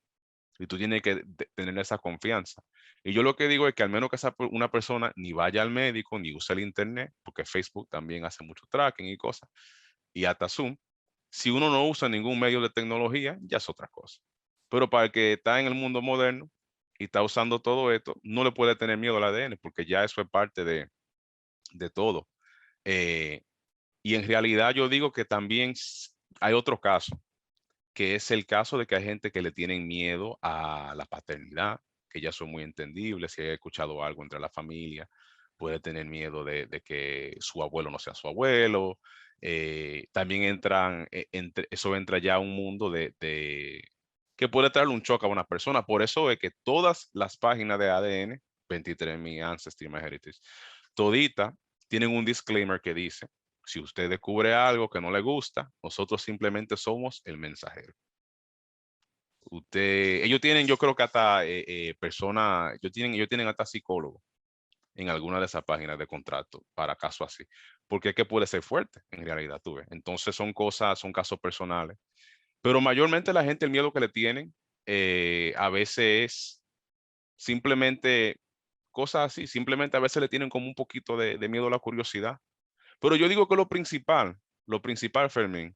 Y tú tienes que tener esa confianza. Y yo lo que digo es que al menos que una persona ni vaya al médico, ni use el internet, porque Facebook también hace mucho tracking y cosas, y hasta Zoom, si uno no usa ningún medio de tecnología, ya es otra cosa. Pero para el que está en el mundo moderno y está usando todo esto, no le puede tener miedo al ADN, porque ya eso es parte de todo. Eh, y en realidad yo digo que también hay otro caso, que es el caso de que hay gente que le tienen miedo a la paternidad, que ya son muy entendibles. Si hay escuchado algo entre la familia, puede tener miedo de que su abuelo no sea su abuelo. También eso entra ya a un mundo que puede traerle un choque a una persona. Por eso es que todas las páginas de ADN, 23andMe, Ancestry, MyHeritage, todita tienen un disclaimer que dice: si usted descubre algo que no le gusta, nosotros simplemente somos el mensajero. Ellos tienen, yo creo que hasta personas, ellos tienen hasta psicólogos en alguna de esas páginas de contrato para casos así, porque es que puede ser fuerte en realidad, tú ves. Entonces son casos personales, pero mayormente la gente el miedo que le tienen a veces es simplemente cosas así, simplemente a veces le tienen como un poquito de miedo a la curiosidad. Pero yo digo que lo principal, Fermín,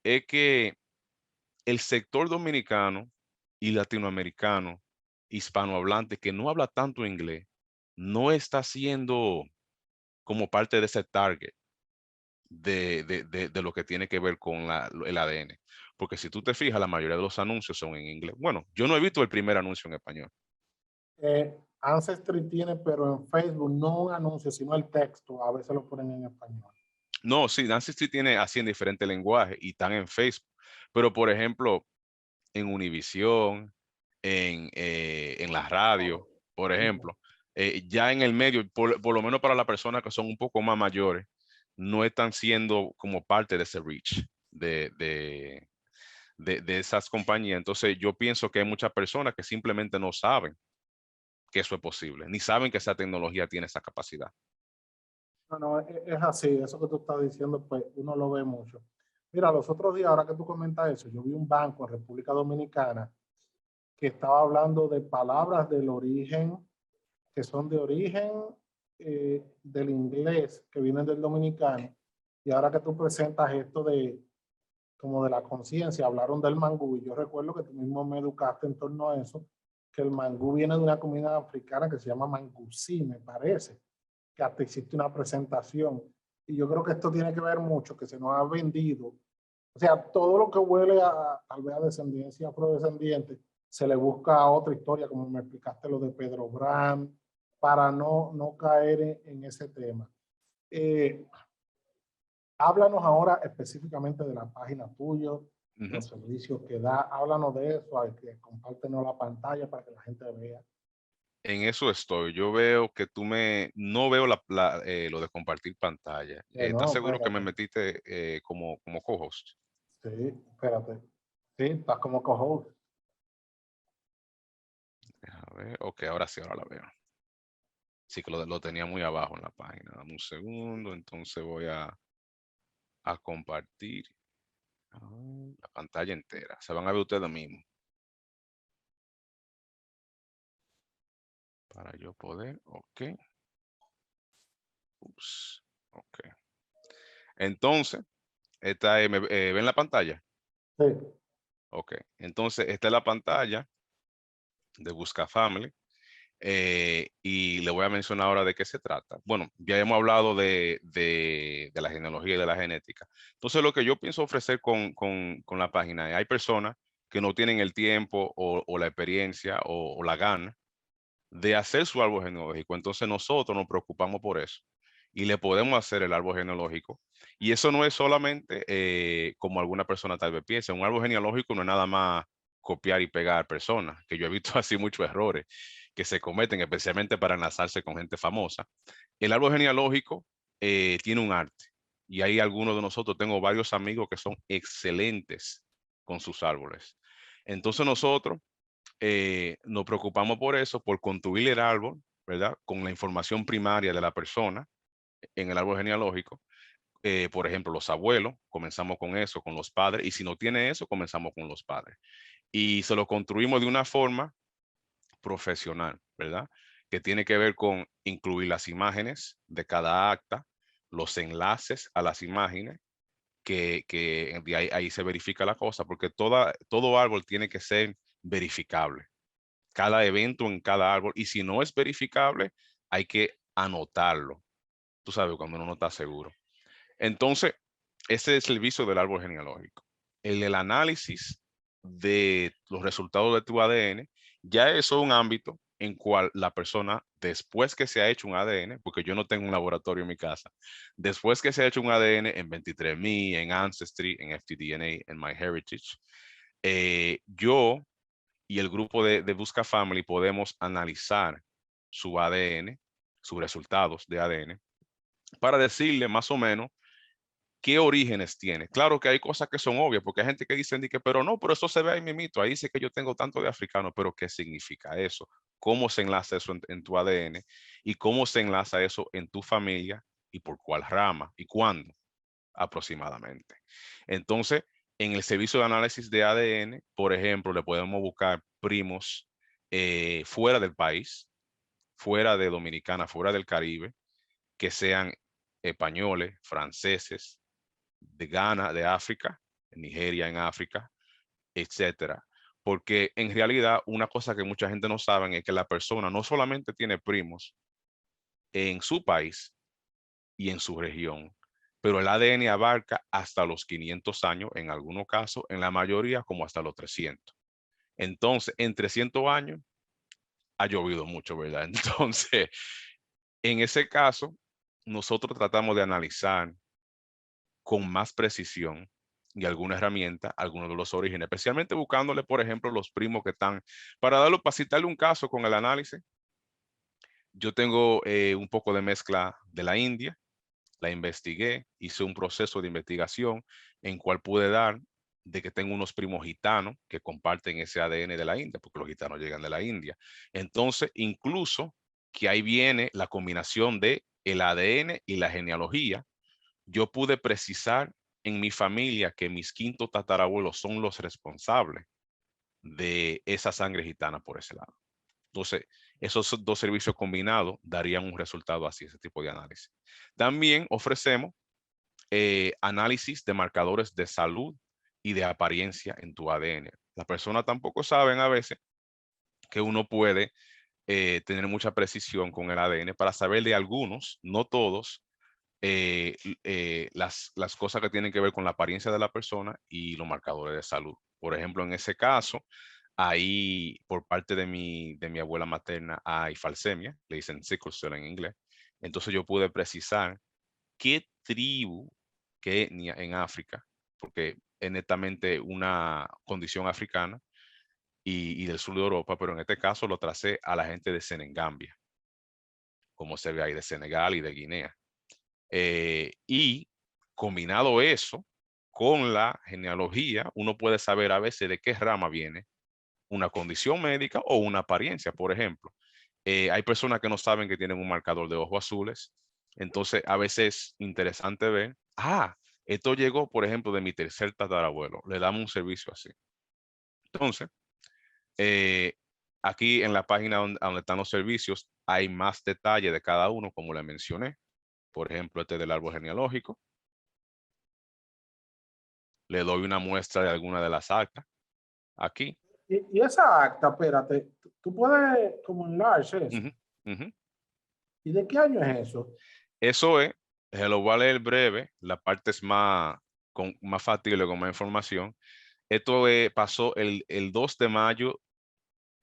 es que el sector dominicano y latinoamericano, hispanohablante, que no habla tanto inglés, no está siendo como parte de ese target de lo que tiene que ver con el ADN. Porque si tú te fijas, la mayoría de los anuncios son en inglés. Bueno, yo no he visto el primer anuncio en español. Ancestry tiene, pero en Facebook no un anuncio, sino el texto. A veces lo ponen en español. No, sí, Ancestry tiene así en diferentes lenguajes y están en Facebook. Pero, por ejemplo, en Univisión, en la radio, por ejemplo, ya en el medio, por lo menos para las personas que son un poco más mayores, no están siendo como parte de ese reach de esas compañías. Entonces yo pienso que hay muchas personas que simplemente no saben que eso es posible, ni saben que esa tecnología tiene esa capacidad. No, no, es así, eso que tú estás diciendo, pues uno lo ve mucho. Mira, los otros días, ahora que tú comentas eso, yo vi un banco en República Dominicana que estaba hablando de palabras del origen, que son de origen del inglés, que vienen del dominicano, y ahora que tú presentas esto de como de la conciencia, hablaron del mangú, y yo recuerdo que tú mismo me educaste en torno a eso, que el mangú viene de una comunidad africana que se llama mangusí, me parece, que hasta existe una presentación, y yo creo que esto tiene que ver mucho, que se nos ha vendido, o sea, todo lo que huele a tal vez a descendencia afrodescendiente, se le busca otra historia, como me explicaste lo de Pedro Brand, para no caer en ese tema. Háblanos ahora específicamente de la página tuya, los servicios que da. Háblanos de eso, compártenos la pantalla para que la gente vea. En eso estoy. Yo veo que no veo lo de compartir pantalla. ¿Estás No, seguro que me espérate. metiste como co-host? Sí, espérate. Sí, estás como co-host. A ver, ok, ahora sí, ahora la veo. Sí que lo tenía muy abajo en la página. Dame un segundo, entonces voy a compartir la pantalla entera. Se van a ver ustedes mismos. Para yo poder, ok. Ups, ok. Entonces, ¿ven la pantalla? Sí. Ok, entonces esta es la pantalla de Busca Family. Y le voy a mencionar ahora de qué se trata. Bueno, ya hemos hablado de la genealogía y de la genética. Entonces, lo que yo pienso ofrecer con la página, hay personas que no tienen el tiempo o la experiencia o la gana de hacer su árbol genealógico. Entonces, nosotros nos preocupamos por eso y le podemos hacer el árbol genealógico. Y eso no es solamente como alguna persona tal vez piensa. Un árbol genealógico no es nada más copiar y pegar personas, que yo he visto así muchos errores que se cometen, especialmente para enlazarse con gente famosa. El árbol genealógico tiene un arte y hay algunos de nosotros, tengo varios amigos que son excelentes con sus árboles. Entonces nosotros nos preocupamos por eso, por construir el árbol, ¿verdad? Con la información primaria de la persona en el árbol genealógico. Por ejemplo, los abuelos, comenzamos con eso, con los padres, y si no tiene eso, comenzamos con los padres. Y se lo construimos de una forma profesional, ¿verdad? Que tiene que ver con incluir las imágenes de cada acta, los enlaces a las imágenes, que ahí se verifica la cosa, porque todo árbol tiene que ser verificable. Cada evento en cada árbol, y si no es verificable, hay que anotarlo. Tú sabes, cuando uno no está seguro. Entonces, ese es el vicio del árbol genealógico. El análisis de los resultados de tu ADN, ya eso es un ámbito en cual la persona, después que se ha hecho un ADN, porque yo no tengo un laboratorio en mi casa, después que se ha hecho un ADN en 23andMe, en Ancestry, en FTDNA, en MyHeritage, yo y el grupo de Busca Family podemos analizar su ADN, sus resultados de ADN, para decirle más o menos qué orígenes tiene. Claro que hay cosas que son obvias, porque hay gente que dice, pero no, pero eso se ve ahí mismito, ahí dice que yo tengo tanto de africano, pero ¿qué significa eso? ¿Cómo se enlaza eso en tu ADN? ¿Y cómo se enlaza eso en tu familia? ¿Y por cuál rama? ¿Y cuándo? Aproximadamente. Entonces, En el servicio de análisis de ADN, por ejemplo, le podemos buscar primos fuera del país, fuera de Dominicana, fuera del Caribe, que sean españoles, franceses, de Ghana, de África, Nigeria en África, etcétera. Porque en realidad una cosa que mucha gente no sabe es que la persona no solamente tiene primos en su país y en su región, pero el ADN abarca hasta los 500 años en algunos casos, en la mayoría como hasta los 300. Entonces, en 300 años ha llovido mucho, ¿verdad? Entonces, en ese caso, nosotros tratamos de analizar con más precisión y alguna herramienta, algunos de los orígenes, especialmente buscándole, por ejemplo, los primos que están, para citarle un caso con el análisis, yo tengo un poco de mezcla de la India, la investigué, hice un proceso de investigación en cual pude dar de que tengo unos primos gitanos que comparten ese ADN de la India, porque los gitanos llegan de la India. Entonces, incluso que ahí viene la combinación de el ADN y la genealogía, yo pude precisar en mi familia que mis quintos tatarabuelos son los responsables de esa sangre gitana por ese lado. Entonces, esos dos servicios combinados darían un resultado así, ese tipo de análisis. También ofrecemos análisis de marcadores de salud y de apariencia en tu ADN. Las personas tampoco saben a veces que uno puede tener mucha precisión con el ADN para saber de algunos, no todos, las cosas que tienen que ver con la apariencia de la persona y los marcadores de salud. Por ejemplo, en ese caso, ahí por parte de mi abuela materna hay falsemia, le dicen sickle cell en inglés. Entonces yo pude precisar qué tribu, qué etnia en África, porque es netamente una condición africana y del sur de Europa, pero en este caso lo tracé a la gente de Senegambia, como se ve ahí, de Senegal y de Guinea. Y combinado eso con la genealogía, uno puede saber a veces de qué rama viene una condición médica o una apariencia. Por ejemplo, hay personas que no saben que tienen un marcador de ojos azules. Entonces, a veces es interesante ver, esto llegó, por ejemplo, de mi tercer tatarabuelo. Le damos un servicio así. Entonces, aquí en la página donde están los servicios, hay más detalle de cada uno, como le mencioné. Por ejemplo, este del árbol genealógico. Le doy una muestra de alguna de las actas aquí. Y esa acta, espérate, tú puedes como enlarge eso. ¿Y de qué año es eso? Eso es, se lo voy a leer breve, la parte es más factible, con más información. Esto pasó el 2 de mayo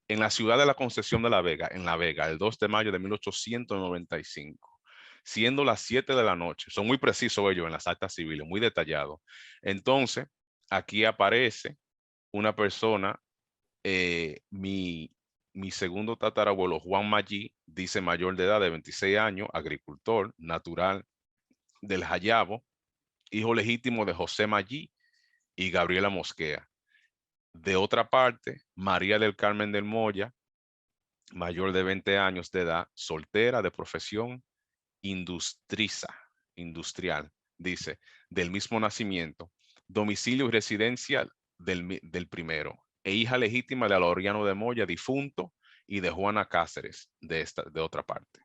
en la ciudad de la Concepción de La Vega, en La Vega, el 2 de mayo de 1895, siendo las 7 de la noche. Son muy precisos ellos en las actas civiles, muy detallados. Entonces, aquí aparece una persona, mi segundo tatarabuelo, Juan Maggi, dice mayor de edad de 26 años, agricultor, natural del Jayabo, hijo legítimo de José Maggi y Gabriela Mosquea. De otra parte, María del Carmen del Moya, mayor de 20 años de edad, soltera de profesión, industrial, dice, del mismo nacimiento, domicilio y residencia del primero, e hija legítima de Laureano de Moya, difunto, y de Juana Cáceres, de otra parte.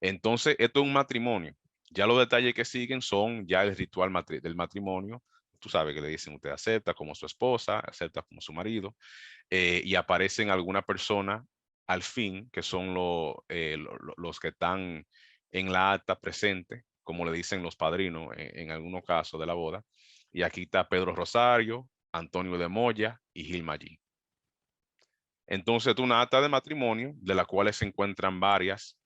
Entonces, esto es un matrimonio. Ya los detalles que siguen son ya el ritual del matrimonio. Tú sabes que le dicen, usted acepta como su esposa, acepta como su marido, y aparecen alguna persona al fin, que son los que están en la acta presente, como le dicen los padrinos en algunos casos de la boda. Y aquí está Pedro Rosario, Antonio de Moya y Gilma Allí. Entonces, es una acta de matrimonio de la cual se encuentran varias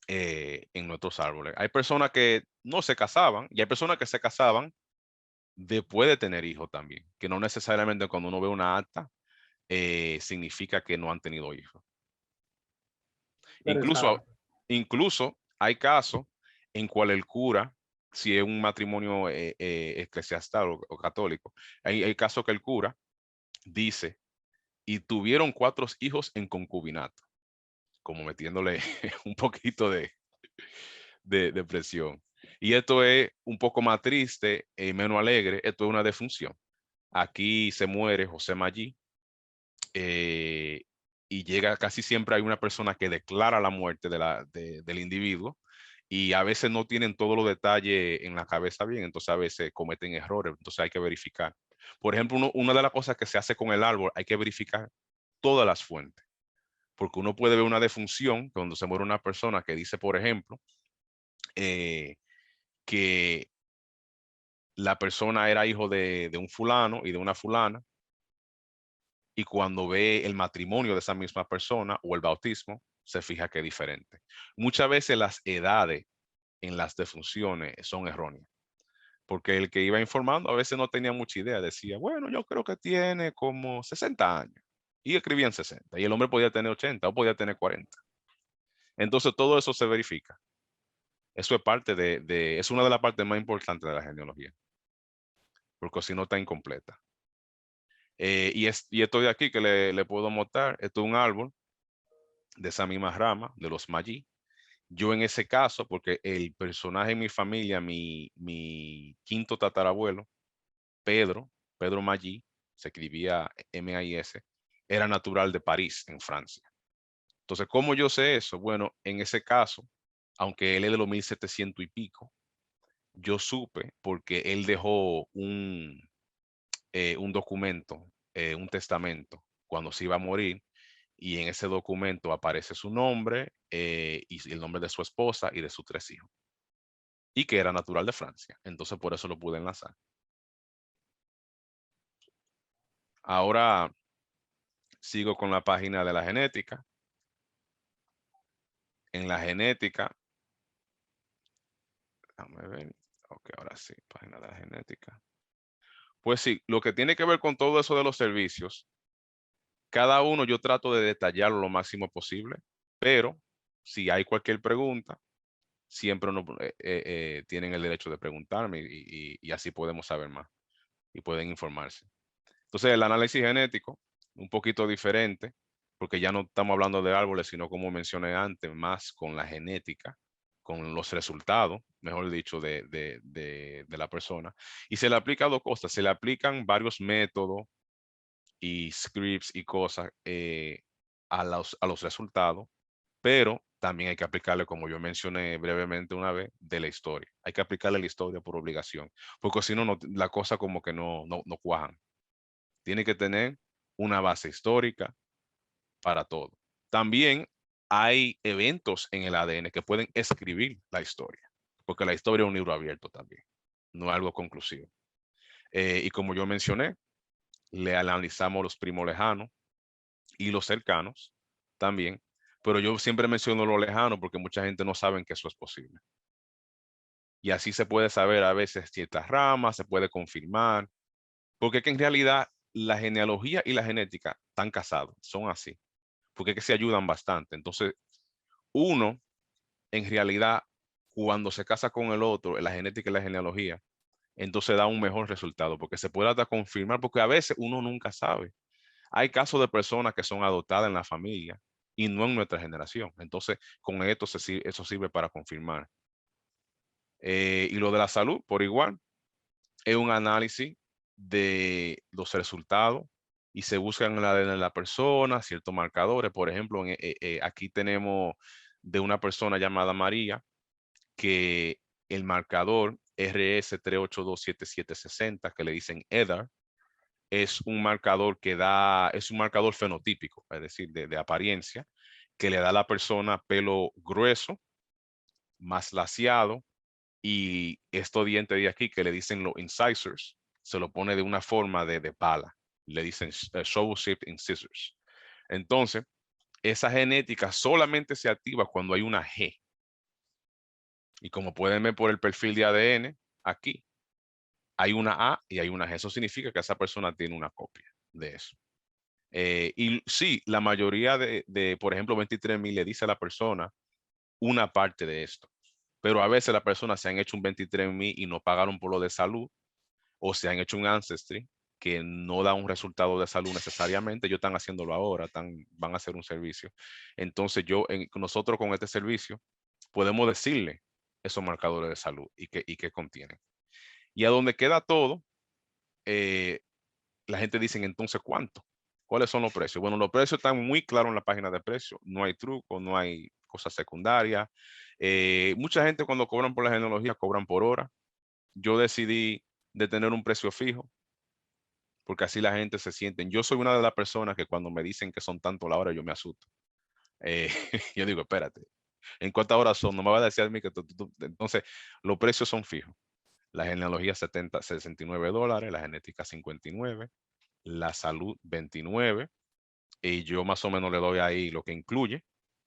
en nuestros árboles. Hay personas que no se casaban y hay personas que se casaban después de tener hijos también, que no necesariamente cuando uno ve una acta significa que no han tenido hijos. Incluso hay casos en cual el cura, si es un matrimonio eclesiástico o católico, hay casos que el cura dice, y tuvieron 4 hijos en concubinato, como metiéndole un poquito de presión. Y esto es un poco más triste y menos alegre. Esto es una defunción. Aquí se muere José Maggi y llega casi siempre hay una persona que declara la muerte del individuo y a veces no tienen todos los detalles en la cabeza bien, entonces a veces cometen errores, entonces hay que verificar. Por ejemplo, una de las cosas que se hace con el árbol, hay que verificar todas las fuentes, porque uno puede ver una defunción cuando se muere una persona que dice, por ejemplo, que la persona era hijo de un fulano y de una fulana, y cuando ve el matrimonio de esa misma persona o el bautismo, se fija que es diferente. Muchas veces las edades en las defunciones son erróneas, porque el que iba informando a veces no tenía mucha idea, decía, bueno, yo creo que tiene como 60 años, y escribían 60, y el hombre podía tener 80 o podía tener 40. Entonces todo eso se verifica. Eso es parte es una de las partes más importantes de la genealogía, porque si no está incompleta. Y esto de aquí que le puedo mostrar, esto es un árbol de esa misma rama, de los Maggi. Yo en ese caso, porque el personaje en mi familia, mi quinto tatarabuelo, Pedro Maggi, se escribía MAIS, era natural de París, en Francia. Entonces, ¿cómo yo sé eso? Bueno, en ese caso, aunque él es de los 1700 y pico, yo supe porque él dejó un documento, un testamento, cuando se iba a morir, y en ese documento aparece su nombre y el nombre de su esposa y de sus 3 hijos, y que era natural de Francia. Entonces, por eso lo pude enlazar. Ahora sigo con la página de la genética. En la genética, déjame ver, ok, ahora sí, página de la genética. Pues sí, lo que tiene que ver con todo eso de los servicios, cada uno yo trato de detallarlo lo máximo posible, pero si hay cualquier pregunta, siempre tienen el derecho de preguntarme y así podemos saber más y pueden informarse. Entonces, el análisis genético, un poquito diferente, porque ya no estamos hablando de árboles, sino como mencioné antes, más con la genética, con los resultados, mejor dicho, de la persona. Y se le aplica dos cosas, se le aplican varios métodos y scripts y cosas a los resultados, pero también hay que aplicarle, como yo mencioné brevemente una vez, de la historia. Hay que aplicarle la historia por obligación, porque si no, la cosa como que no cuajan. Tiene que tener una base histórica para todo. También hay eventos en el ADN que pueden escribir la historia, porque la historia es un libro abierto también, no es algo conclusivo. Y como yo mencioné, le analizamos los primos lejanos y los cercanos también, pero yo siempre menciono lo lejano porque mucha gente no sabe que eso es posible. Y así se puede saber a veces ciertas ramas, se puede confirmar, porque es que en realidad la genealogía y la genética están casados, son así, porque es que se ayudan bastante. Entonces, uno, en realidad, cuando se casa con el otro, en la genética y la genealogía, entonces da un mejor resultado, porque se puede hasta confirmar, porque a veces uno nunca sabe. Hay casos de personas que son adoptadas en la familia y no en nuestra generación. Entonces, con esto eso sirve para confirmar. Y lo de la salud, por igual, es un análisis de los resultados y se buscan en la ADN de la persona, ciertos marcadores. Por ejemplo, aquí tenemos de una persona llamada María, que el marcador RS3827760, que le dicen EDAR, es un marcador es un marcador fenotípico, es decir, de apariencia, que le da a la persona pelo grueso, más laciado, y estos dientes de aquí que le dicen los incisors, se lo pone de una forma de pala, le dicen shovel-shaped incisors. Entonces, esa genética solamente se activa cuando hay una G. Y como pueden ver por el perfil de ADN, aquí hay una A y hay una G. Eso significa que esa persona tiene una copia de eso. Y sí, la mayoría por ejemplo, 23.000 le dice a la persona una parte de esto. Pero a veces las personas se han hecho un 23.000 y no pagaron por lo de salud, o se han hecho un Ancestry que no da un resultado de salud necesariamente. Ellos están haciéndolo ahora, van a hacer un servicio. Entonces nosotros con este servicio podemos decirle esos marcadores de salud y qué contienen. Y a donde queda todo, la gente dice, entonces, ¿cuánto? ¿Cuáles son los precios? Bueno, los precios están muy claros en la página de precios. No hay truco, no hay cosas secundarias. Mucha gente cuando cobran por la genealogía cobran por hora. Yo decidí de tener un precio fijo porque así la gente se siente. Yo soy una de las personas que cuando me dicen que son tanto la hora, yo me asusto. Eh, yo digo, espérate, ¿en cuántas horas son? No me va a decir a mí que entonces los precios son fijos. La genealogía 69 dólares, la genética 59, la salud 29, y yo más o menos le doy ahí lo que incluye.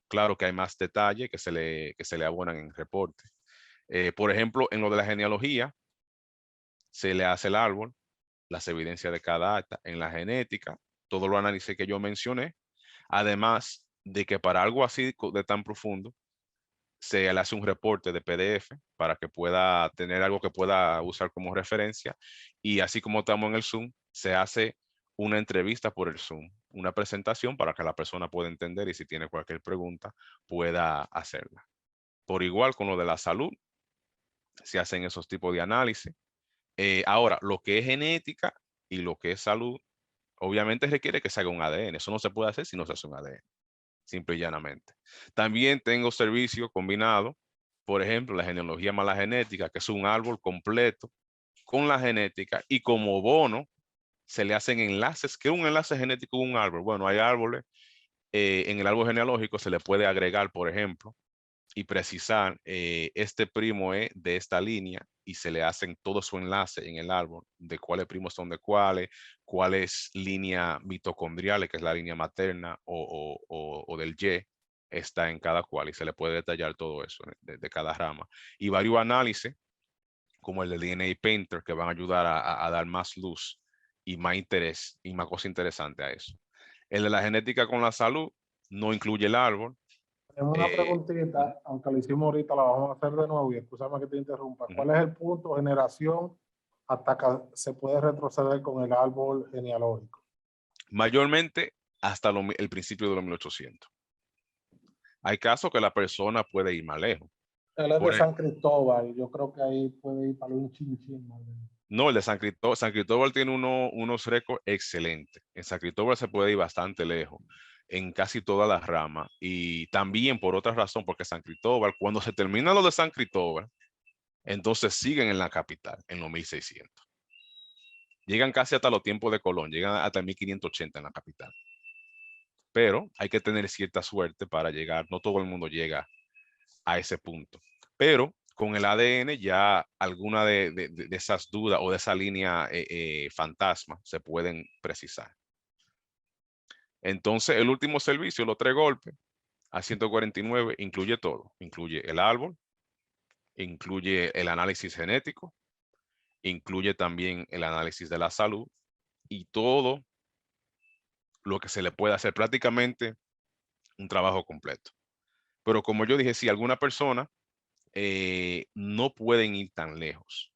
Claro que hay más detalles que se le abonan en el reporte. Por ejemplo, en lo de la genealogía, se le hace el árbol, las evidencias de cada acta, en la genética, todo lo análisis que yo mencioné, además de que para algo así de tan profundo, se le hace un reporte de PDF para que pueda tener algo que pueda usar como referencia, y así como estamos en el Zoom, se hace una entrevista por el Zoom, una presentación para que la persona pueda entender y si tiene cualquier pregunta pueda hacerla. Por igual con lo de la salud, se hacen esos tipos de análisis. Ahora, lo que es genética y lo que es salud, obviamente requiere que se haga un ADN. Eso no se puede hacer si no se hace un ADN, simple y llanamente. También tengo servicios combinados, por ejemplo, la genealogía más la genética, que es un árbol completo con la genética, y como bono se le hacen enlaces. ¿Qué es un enlace genético de un árbol? Bueno, hay árboles, en el árbol genealógico se le puede agregar, por ejemplo, y precisar, este primo es de esta línea, y se le hacen todo su enlace en el árbol de cuáles primos son de cuáles línea mitocondriales, que es la línea materna o del Y, está en cada cual, y se le puede detallar todo eso de cada rama. Y varios análisis, como el de DNA Painter, que van a ayudar a dar más luz y más interés y más cosa interesante a eso. El de la genética con la salud no incluye el árbol. Tenemos una preguntita, aunque lo hicimos ahorita, la vamos a hacer de nuevo y excúsame que te interrumpa. ¿Cuál es el punto, generación, hasta que se puede retroceder con el árbol genealógico? Mayormente hasta el principio de los 1800. Hay casos que la persona puede ir más lejos. Él es de San Cristóbal, yo creo que ahí puede ir para un chinchín. No, el de San Cristóbal tiene unos récords excelentes. En San Cristóbal se puede ir bastante lejos en casi todas las ramas. Y también por otra razón, porque San Cristóbal, cuando se termina lo de San Cristóbal, entonces siguen en la capital, en los 1600. Llegan casi hasta los tiempos de Colón, llegan hasta 1580 en la capital. Pero hay que tener cierta suerte para llegar. No todo el mundo llega a ese punto. Pero con el ADN ya alguna de esas dudas o de esa línea fantasma se pueden precisar. Entonces, el último servicio, los 3 golpes, a 149, incluye todo. Incluye el árbol, incluye el análisis genético, incluye también el análisis de la salud y todo lo que se le puede hacer, prácticamente un trabajo completo. Pero como yo dije, si alguna persona no pueden ir tan lejos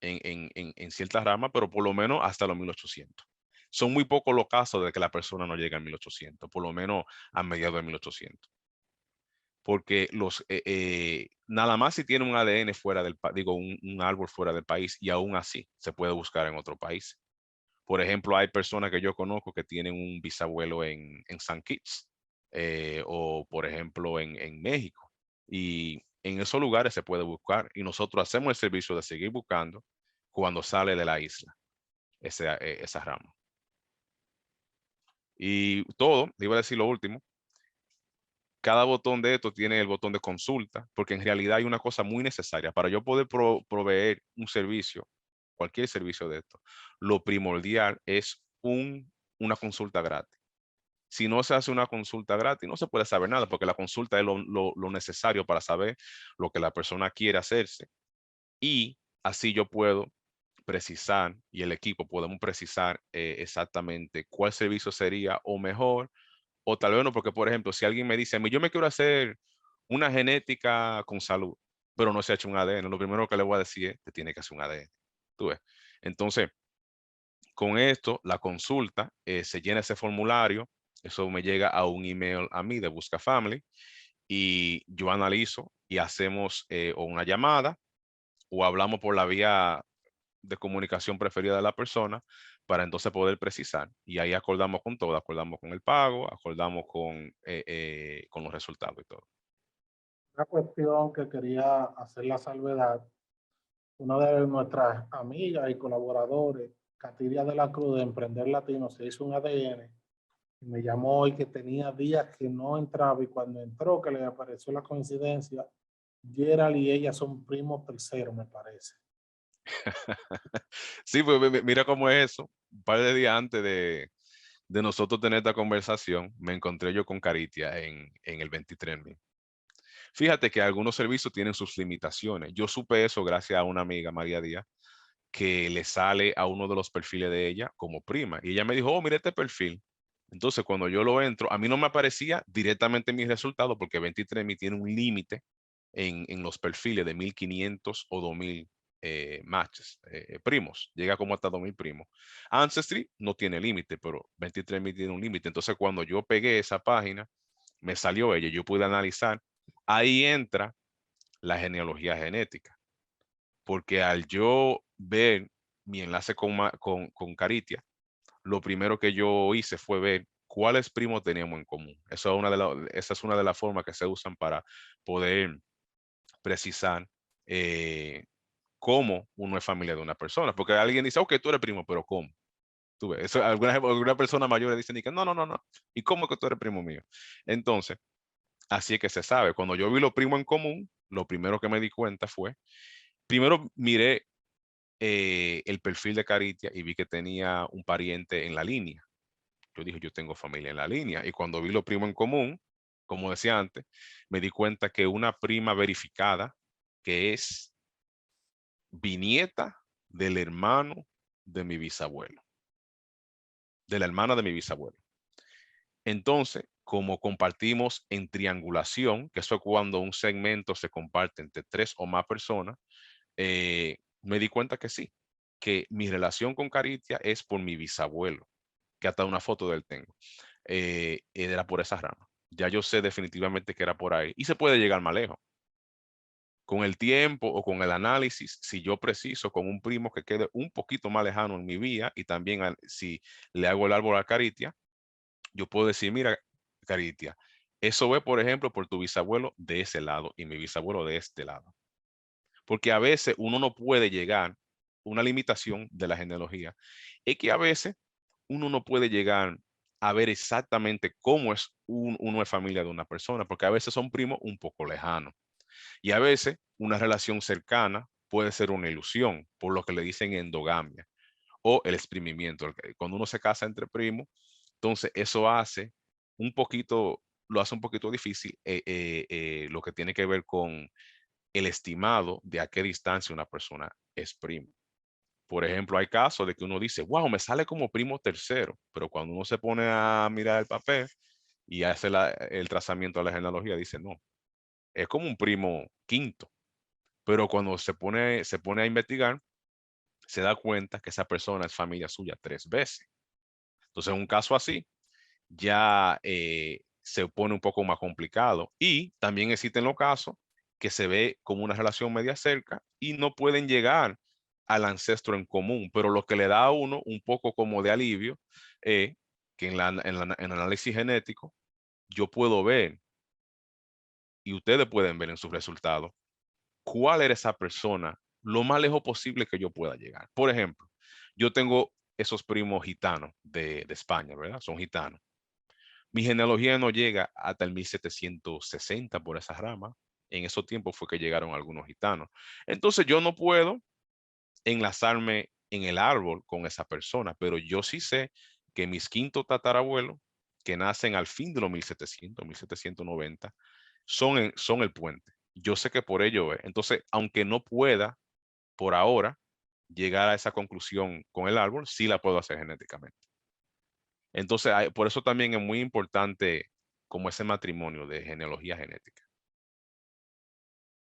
en ciertas ramas, pero por lo menos hasta los 1800. Son muy pocos los casos de que la persona no llegue a 1800, por lo menos a mediados de 1800. Porque nada más si tiene un ADN fuera del país, digo, un árbol fuera del país, y aún así se puede buscar en otro país. Por ejemplo, hay personas que yo conozco que tienen un bisabuelo en San Kitts, o por ejemplo en México. Y en esos lugares se puede buscar, y nosotros hacemos el servicio de seguir buscando cuando sale de la isla esa rama. Y todo, iba a decir lo último, cada botón de esto tiene el botón de consulta, porque en realidad hay una cosa muy necesaria. Para yo poder proveer un servicio, cualquier servicio de esto, lo primordial es una consulta gratis. Si no se hace una consulta gratis, no se puede saber nada, porque la consulta es lo necesario para saber lo que la persona quiere hacerse. Y así yo puedo precisar, y el equipo podemos precisar exactamente cuál servicio sería o mejor, o tal vez no, porque por ejemplo, si alguien me dice, yo me quiero hacer una genética con salud, pero no se ha hecho un ADN, lo primero que le voy a decir es, te tiene que hacer un ADN. ¿Tú ves? Entonces, con esto, la consulta, se llena ese formulario, eso me llega a un email a mí de Busca Family, y yo analizo y hacemos o una llamada o hablamos por la vía de comunicación preferida de la persona para entonces poder precisar. Y ahí acordamos con todo, acordamos con el pago, acordamos con los resultados y todo. Una cuestión que quería hacer la salvedad, una de nuestras amigas y colaboradores, Katiria de la Cruz de Emprender Latino, se hizo un ADN y me llamó hoy que tenía días que no entraba y cuando entró que le apareció la coincidencia, Gerald y ella son primos terceros, me parece. Sí, pues mira cómo es eso. Un par de días antes de nosotros tener esta conversación, me encontré yo con Caritia en el 23.000. Fíjate que algunos servicios tienen sus limitaciones. Yo supe eso gracias a una amiga, María Díaz, que le sale a uno de los perfiles de ella como prima. Y ella me dijo, oh, mira este perfil. Entonces, cuando yo lo entro, a mí no me aparecía directamente mis resultados porque 23.000 tiene un límite en los perfiles de 1.500 o 2.000 matches, primos. Llega como hasta 2.000 primos. Ancestry no tiene límite, pero 23.000 tiene un límite. Entonces, cuando yo pegué esa página, me salió ella, yo pude analizar. Ahí entra la genealogía genética. Porque al yo ver mi enlace con Caritia, lo primero que yo hice fue ver cuáles primos teníamos en común. Esa es una de las formas que se usan para poder precisar cómo uno es familia de una persona. Porque alguien dice, ok, tú eres primo, pero ¿cómo? Tú ves, eso, alguna persona mayor dice, no, no, no, no. ¿Y cómo que tú eres primo mío? Entonces, así es que se sabe. Cuando yo vi los primos en común, lo primero que me di cuenta fue, primero miré el perfil de Caritia y vi que tenía un pariente en la línea. Yo dije, yo tengo familia en la línea. Y cuando vi los primos en común, como decía antes, me di cuenta que una prima verificada, que es bisnieta del hermano de mi bisabuelo, de la hermana de mi bisabuelo. Entonces, como compartimos en triangulación, que eso es cuando un segmento se comparte entre 3 o más personas, me di cuenta que sí, que mi relación con Caritia es por mi bisabuelo, que hasta una foto de él tengo. Era por esa rama. Ya yo sé definitivamente que era por ahí y se puede llegar más lejos. Con el tiempo o con el análisis, si yo preciso con un primo que quede un poquito más lejano en mi vía y también si le hago el árbol a Caritia, yo puedo decir, mira, Caritia, eso es, por ejemplo, por tu bisabuelo de ese lado y mi bisabuelo de este lado. Porque a veces uno no puede llegar, una limitación de la genealogía, es que a veces uno no puede llegar a ver exactamente cómo es uno de familia de una persona, porque a veces son primos un poco lejanos. Y a veces una relación cercana puede ser una ilusión, por lo que le dicen endogamia o el exprimimiento. Cuando uno se casa entre primos, entonces eso hace un poquito, lo hace un poquito difícil lo que tiene que ver con el estimado de a qué distancia una persona es primo. Por ejemplo, hay casos de que uno dice, wow, me sale como primo tercero, pero cuando uno se pone a mirar el papel y hace el trazamiento de la genealogía, dice, no, es como un primo quinto. Pero cuando se pone a investigar, se da cuenta que esa persona es familia suya 3 veces. Entonces, en un caso así, ya se pone un poco más complicado. Y también existen los casos que se ve como una relación media cerca y no pueden llegar al ancestro en común, pero lo que le da a uno un poco como de alivio es que en el análisis genético yo puedo ver y ustedes pueden ver en sus resultados cuál era esa persona lo más lejos posible que yo pueda llegar. Por ejemplo, yo tengo esos primos gitanos de España, ¿verdad? Son gitanos. Mi genealogía no llega hasta el 1760 por esa rama. En esos tiempos fue que llegaron algunos gitanos. Entonces yo no puedo enlazarme en el árbol con esa persona, pero yo sí sé que mis quintos tatarabuelos, que nacen al fin de los 1700, 1790, son el puente. Yo sé que por ello es. Entonces, aunque no pueda por ahora llegar a esa conclusión con el árbol, sí la puedo hacer genéticamente. Entonces, por eso también es muy importante como ese matrimonio de genealogía genética.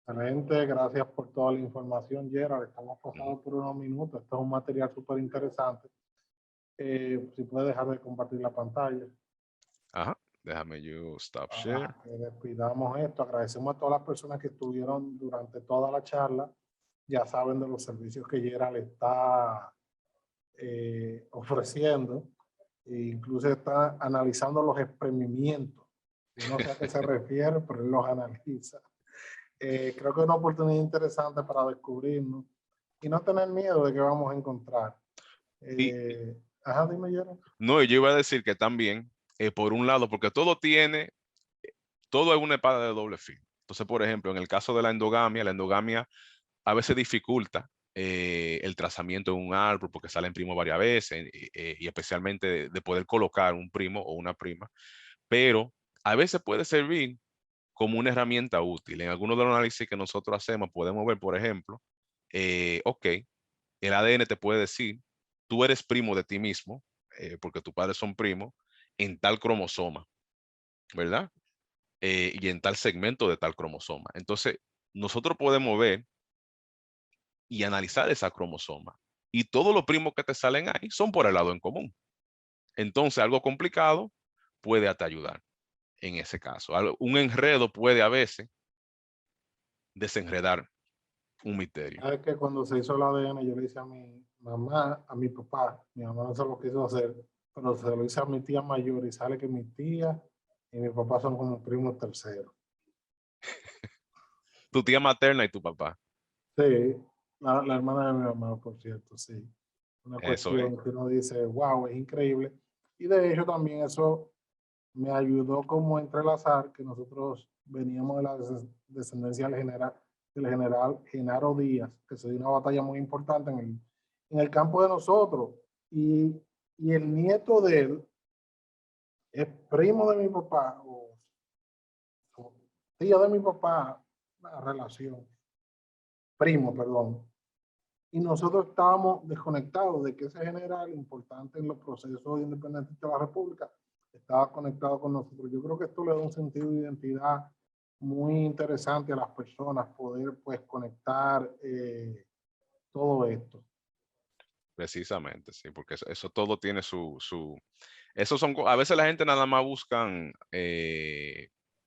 Excelente, gracias por toda la información, Gerald. Estamos pasando por unos minutos. Esto es un material súper interesante. Si puedes dejar de compartir la pantalla. Ajá. Déjame yo stop share. Para que despidamos esto, agradecemos a todas las personas que estuvieron durante toda la charla. Ya saben de los servicios que Gerald está ofreciendo. E incluso está analizando los experimentios. Yo no sé a qué se refiere, pero él los analiza. Creo que es una oportunidad interesante para descubrirnos y no tener miedo de que vamos a encontrar. Ajá, dime, Gerald. No, yo iba a decir que también, por un lado, porque todo es una espada de doble filo. Entonces, por ejemplo, en el caso de la endogamia a veces dificulta el trazamiento de un árbol porque salen primos varias veces y especialmente de poder colocar un primo o una prima, pero a veces puede servir como una herramienta útil. En algunos de los análisis que nosotros hacemos podemos ver, por ejemplo, ok, el ADN te puede decir, tú eres primo de ti mismo, porque tus padres son primos, en tal cromosoma, ¿verdad? Y en tal segmento de tal cromosoma. Entonces, nosotros podemos ver y analizar esa cromosoma. Y todos los primos que te salen ahí son por el lado en común. Entonces, algo complicado puede hasta ayudar en ese caso. Un enredo puede a veces desenredar un misterio. Sabes que cuando se hizo el ADN, yo le hice a mi mamá, a mi papá, mi mamá no se lo quiso hacer, pero se lo hice a mi tía mayor y sale que mi tía y mi papá son como primos terceros. Tu tía materna y tu papá. Sí, la hermana de mi mamá, por cierto, sí. Una Eso es. cuestión que uno dice, wow, es increíble. Y de hecho también eso me ayudó como a entrelazar que nosotros veníamos de la descendencia del general Genaro Díaz, que se dio una batalla muy importante en el campo de nosotros. Y el nieto de él es primo de mi papá, o tío de mi papá, una relación, primo, perdón. Y nosotros estábamos desconectados de que ese general importante en los procesos de independencia de la República estaba conectado con nosotros. Yo creo que esto le da un sentido de identidad muy interesante a las personas, poder pues conectar todo esto. Precisamente, sí, porque eso todo tiene esos son, a veces la gente nada más buscan,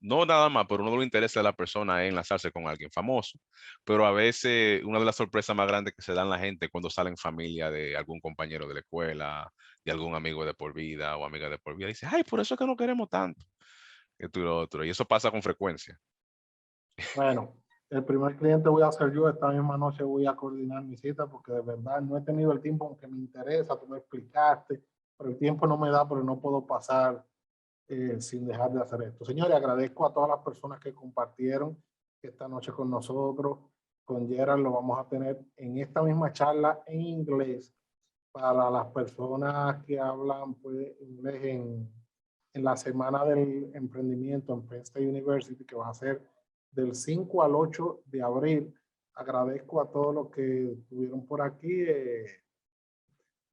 no nada más, pero uno de los intereses de la persona es enlazarse con alguien famoso, pero a veces una de las sorpresas más grandes que se dan la gente cuando sale en familia de algún compañero de la escuela, de algún amigo de por vida o amiga de por vida, dice, ay, por eso es que no queremos tanto, esto y lo otro, y eso pasa con frecuencia. Bueno, el primer cliente voy a ser yo. Esta misma noche voy a coordinar mi cita porque de verdad no he tenido el tiempo, aunque me interesa, tú me explicaste, pero el tiempo no me da, pero no puedo pasar sin dejar de hacer esto. Señores, agradezco a todas las personas que compartieron esta noche con nosotros. Con Gerald lo vamos a tener en esta misma charla en inglés para las personas que hablan pues, inglés en la semana del emprendimiento en Penn State University, que va a ser del 5 al 8 de abril. Agradezco a todos los que estuvieron por aquí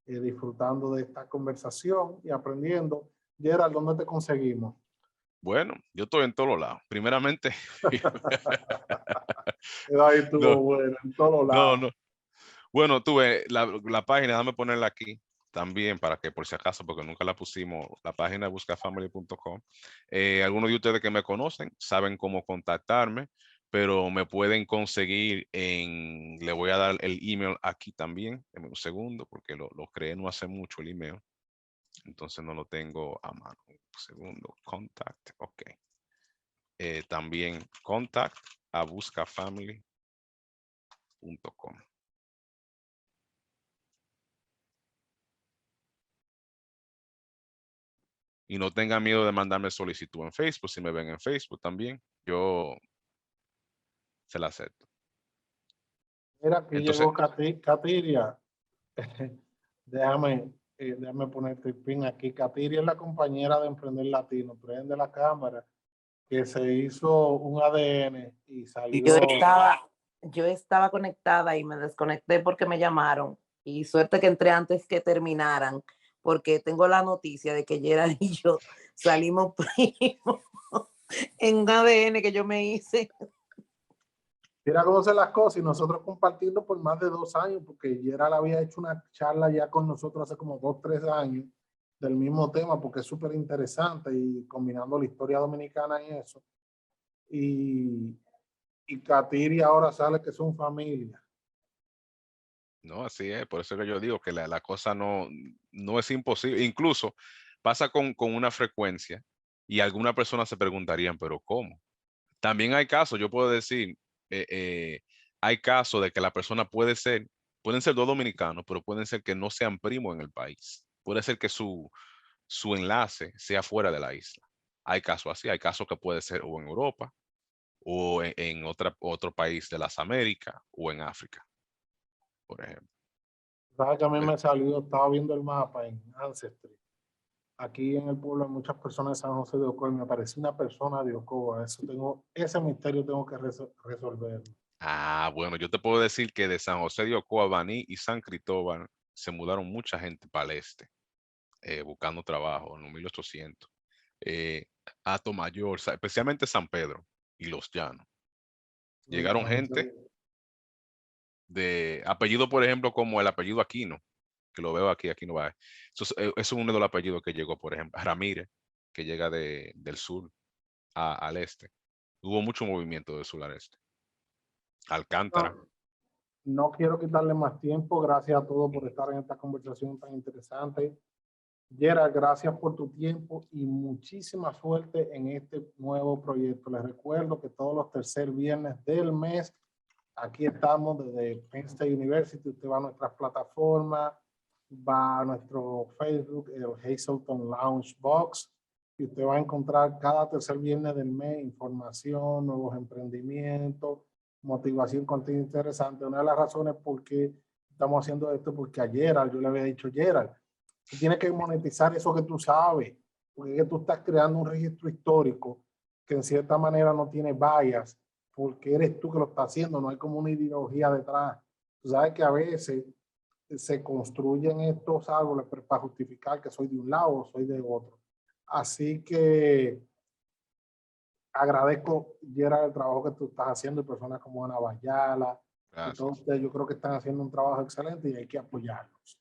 disfrutando de esta conversación y aprendiendo. Gerald, ¿dónde te conseguimos? Bueno, yo estoy en todos lados. Primeramente, Ahí estuvo no, bueno, en todos no, lados. no. Bueno, tuve la página, déjame ponerla aquí también para que por si acaso, porque nunca la pusimos, la página de buscafamily.com. Algunos de ustedes que me conocen saben cómo contactarme, pero me pueden conseguir le voy a dar el email aquí también, en un segundo, porque lo creé no hace mucho el email, entonces no lo tengo a mano. Un segundo, contact, ok. También contact a buscafamily.com. Y no tengan miedo de mandarme solicitud en Facebook, si me ven en Facebook también, yo se la acepto. Mira, aquí Entonces, llegó Katiria. Déjame ponerte el pin aquí. Katiria es la compañera de Emprender Latino. Prende la cámara, que se hizo un ADN y salió. Yo estaba conectada y me desconecté porque me llamaron. Y suerte que entré antes que terminaran, porque tengo la noticia de que Gerald y yo salimos primos en un ADN que yo me hice. Mira cómo se las cosas y nosotros compartiendo por más de 2 años, porque Gerald había hecho una charla ya con nosotros hace como 2, 3 años del mismo tema porque es súper interesante y combinando la historia dominicana y eso. Y Katiri ahora sale que son familia. No, así es, por eso que yo digo que la cosa no es imposible. Incluso pasa con una frecuencia y algunas personas se preguntarían, pero ¿cómo? También hay casos, yo puedo decir, hay casos de que la persona pueden ser dos dominicanos, pero pueden ser que no sean primos en el país. Puede ser que su enlace sea fuera de la isla. Hay casos así, hay casos que puede ser o en Europa, o en otro país de las Américas, o en África, por ejemplo. ¿Sabes que a mí Pues, me salió? Estaba viendo el mapa en Ancestry. Aquí en el pueblo hay muchas personas de San José de Ocoa y me apareció una persona de Ocoa. Ese misterio tengo que resolverlo. bueno, yo te puedo decir que de San José de Ocoa, Baní y San Cristóbal se mudaron mucha gente para el este, buscando trabajo en los 1800. Atomayor, especialmente San Pedro y Los Llanos. Llegaron San gente José. de apellido, por ejemplo, como el apellido Aquino, que lo veo aquí, Aquino va. Eso es uno de los apellidos que llegó, por ejemplo, Ramírez, que llega del sur al este. Hubo mucho movimiento del sur al este. Alcántara. No, no quiero quitarle más tiempo. Gracias a todos por estar en esta conversación tan interesante. Gerald, gracias por tu tiempo y muchísima suerte en este nuevo proyecto. Les recuerdo que todos los tercer viernes del mes, aquí estamos desde Penn State University. Usted va a nuestras plataformas, va a nuestro Facebook, el Hazelton Lounge Box, y usted va a encontrar cada tercer viernes del mes información, nuevos emprendimientos, motivación, contenido interesante. Una de las razones por qué estamos haciendo esto, porque a Gerald, yo le había dicho, Gerald, tú tienes que monetizar eso que tú sabes, porque es que tú estás creando un registro histórico que en cierta manera no tiene bias, porque eres tú que lo estás haciendo, no hay como una ideología detrás. Tú sabes que a veces se construyen estos árboles para justificar que soy de un lado o soy de otro. Así que agradezco, Gerard, el trabajo que tú estás haciendo y personas como Ana Bayala y Gracias. todos ustedes, yo creo que están haciendo un trabajo excelente y hay que apoyarlos.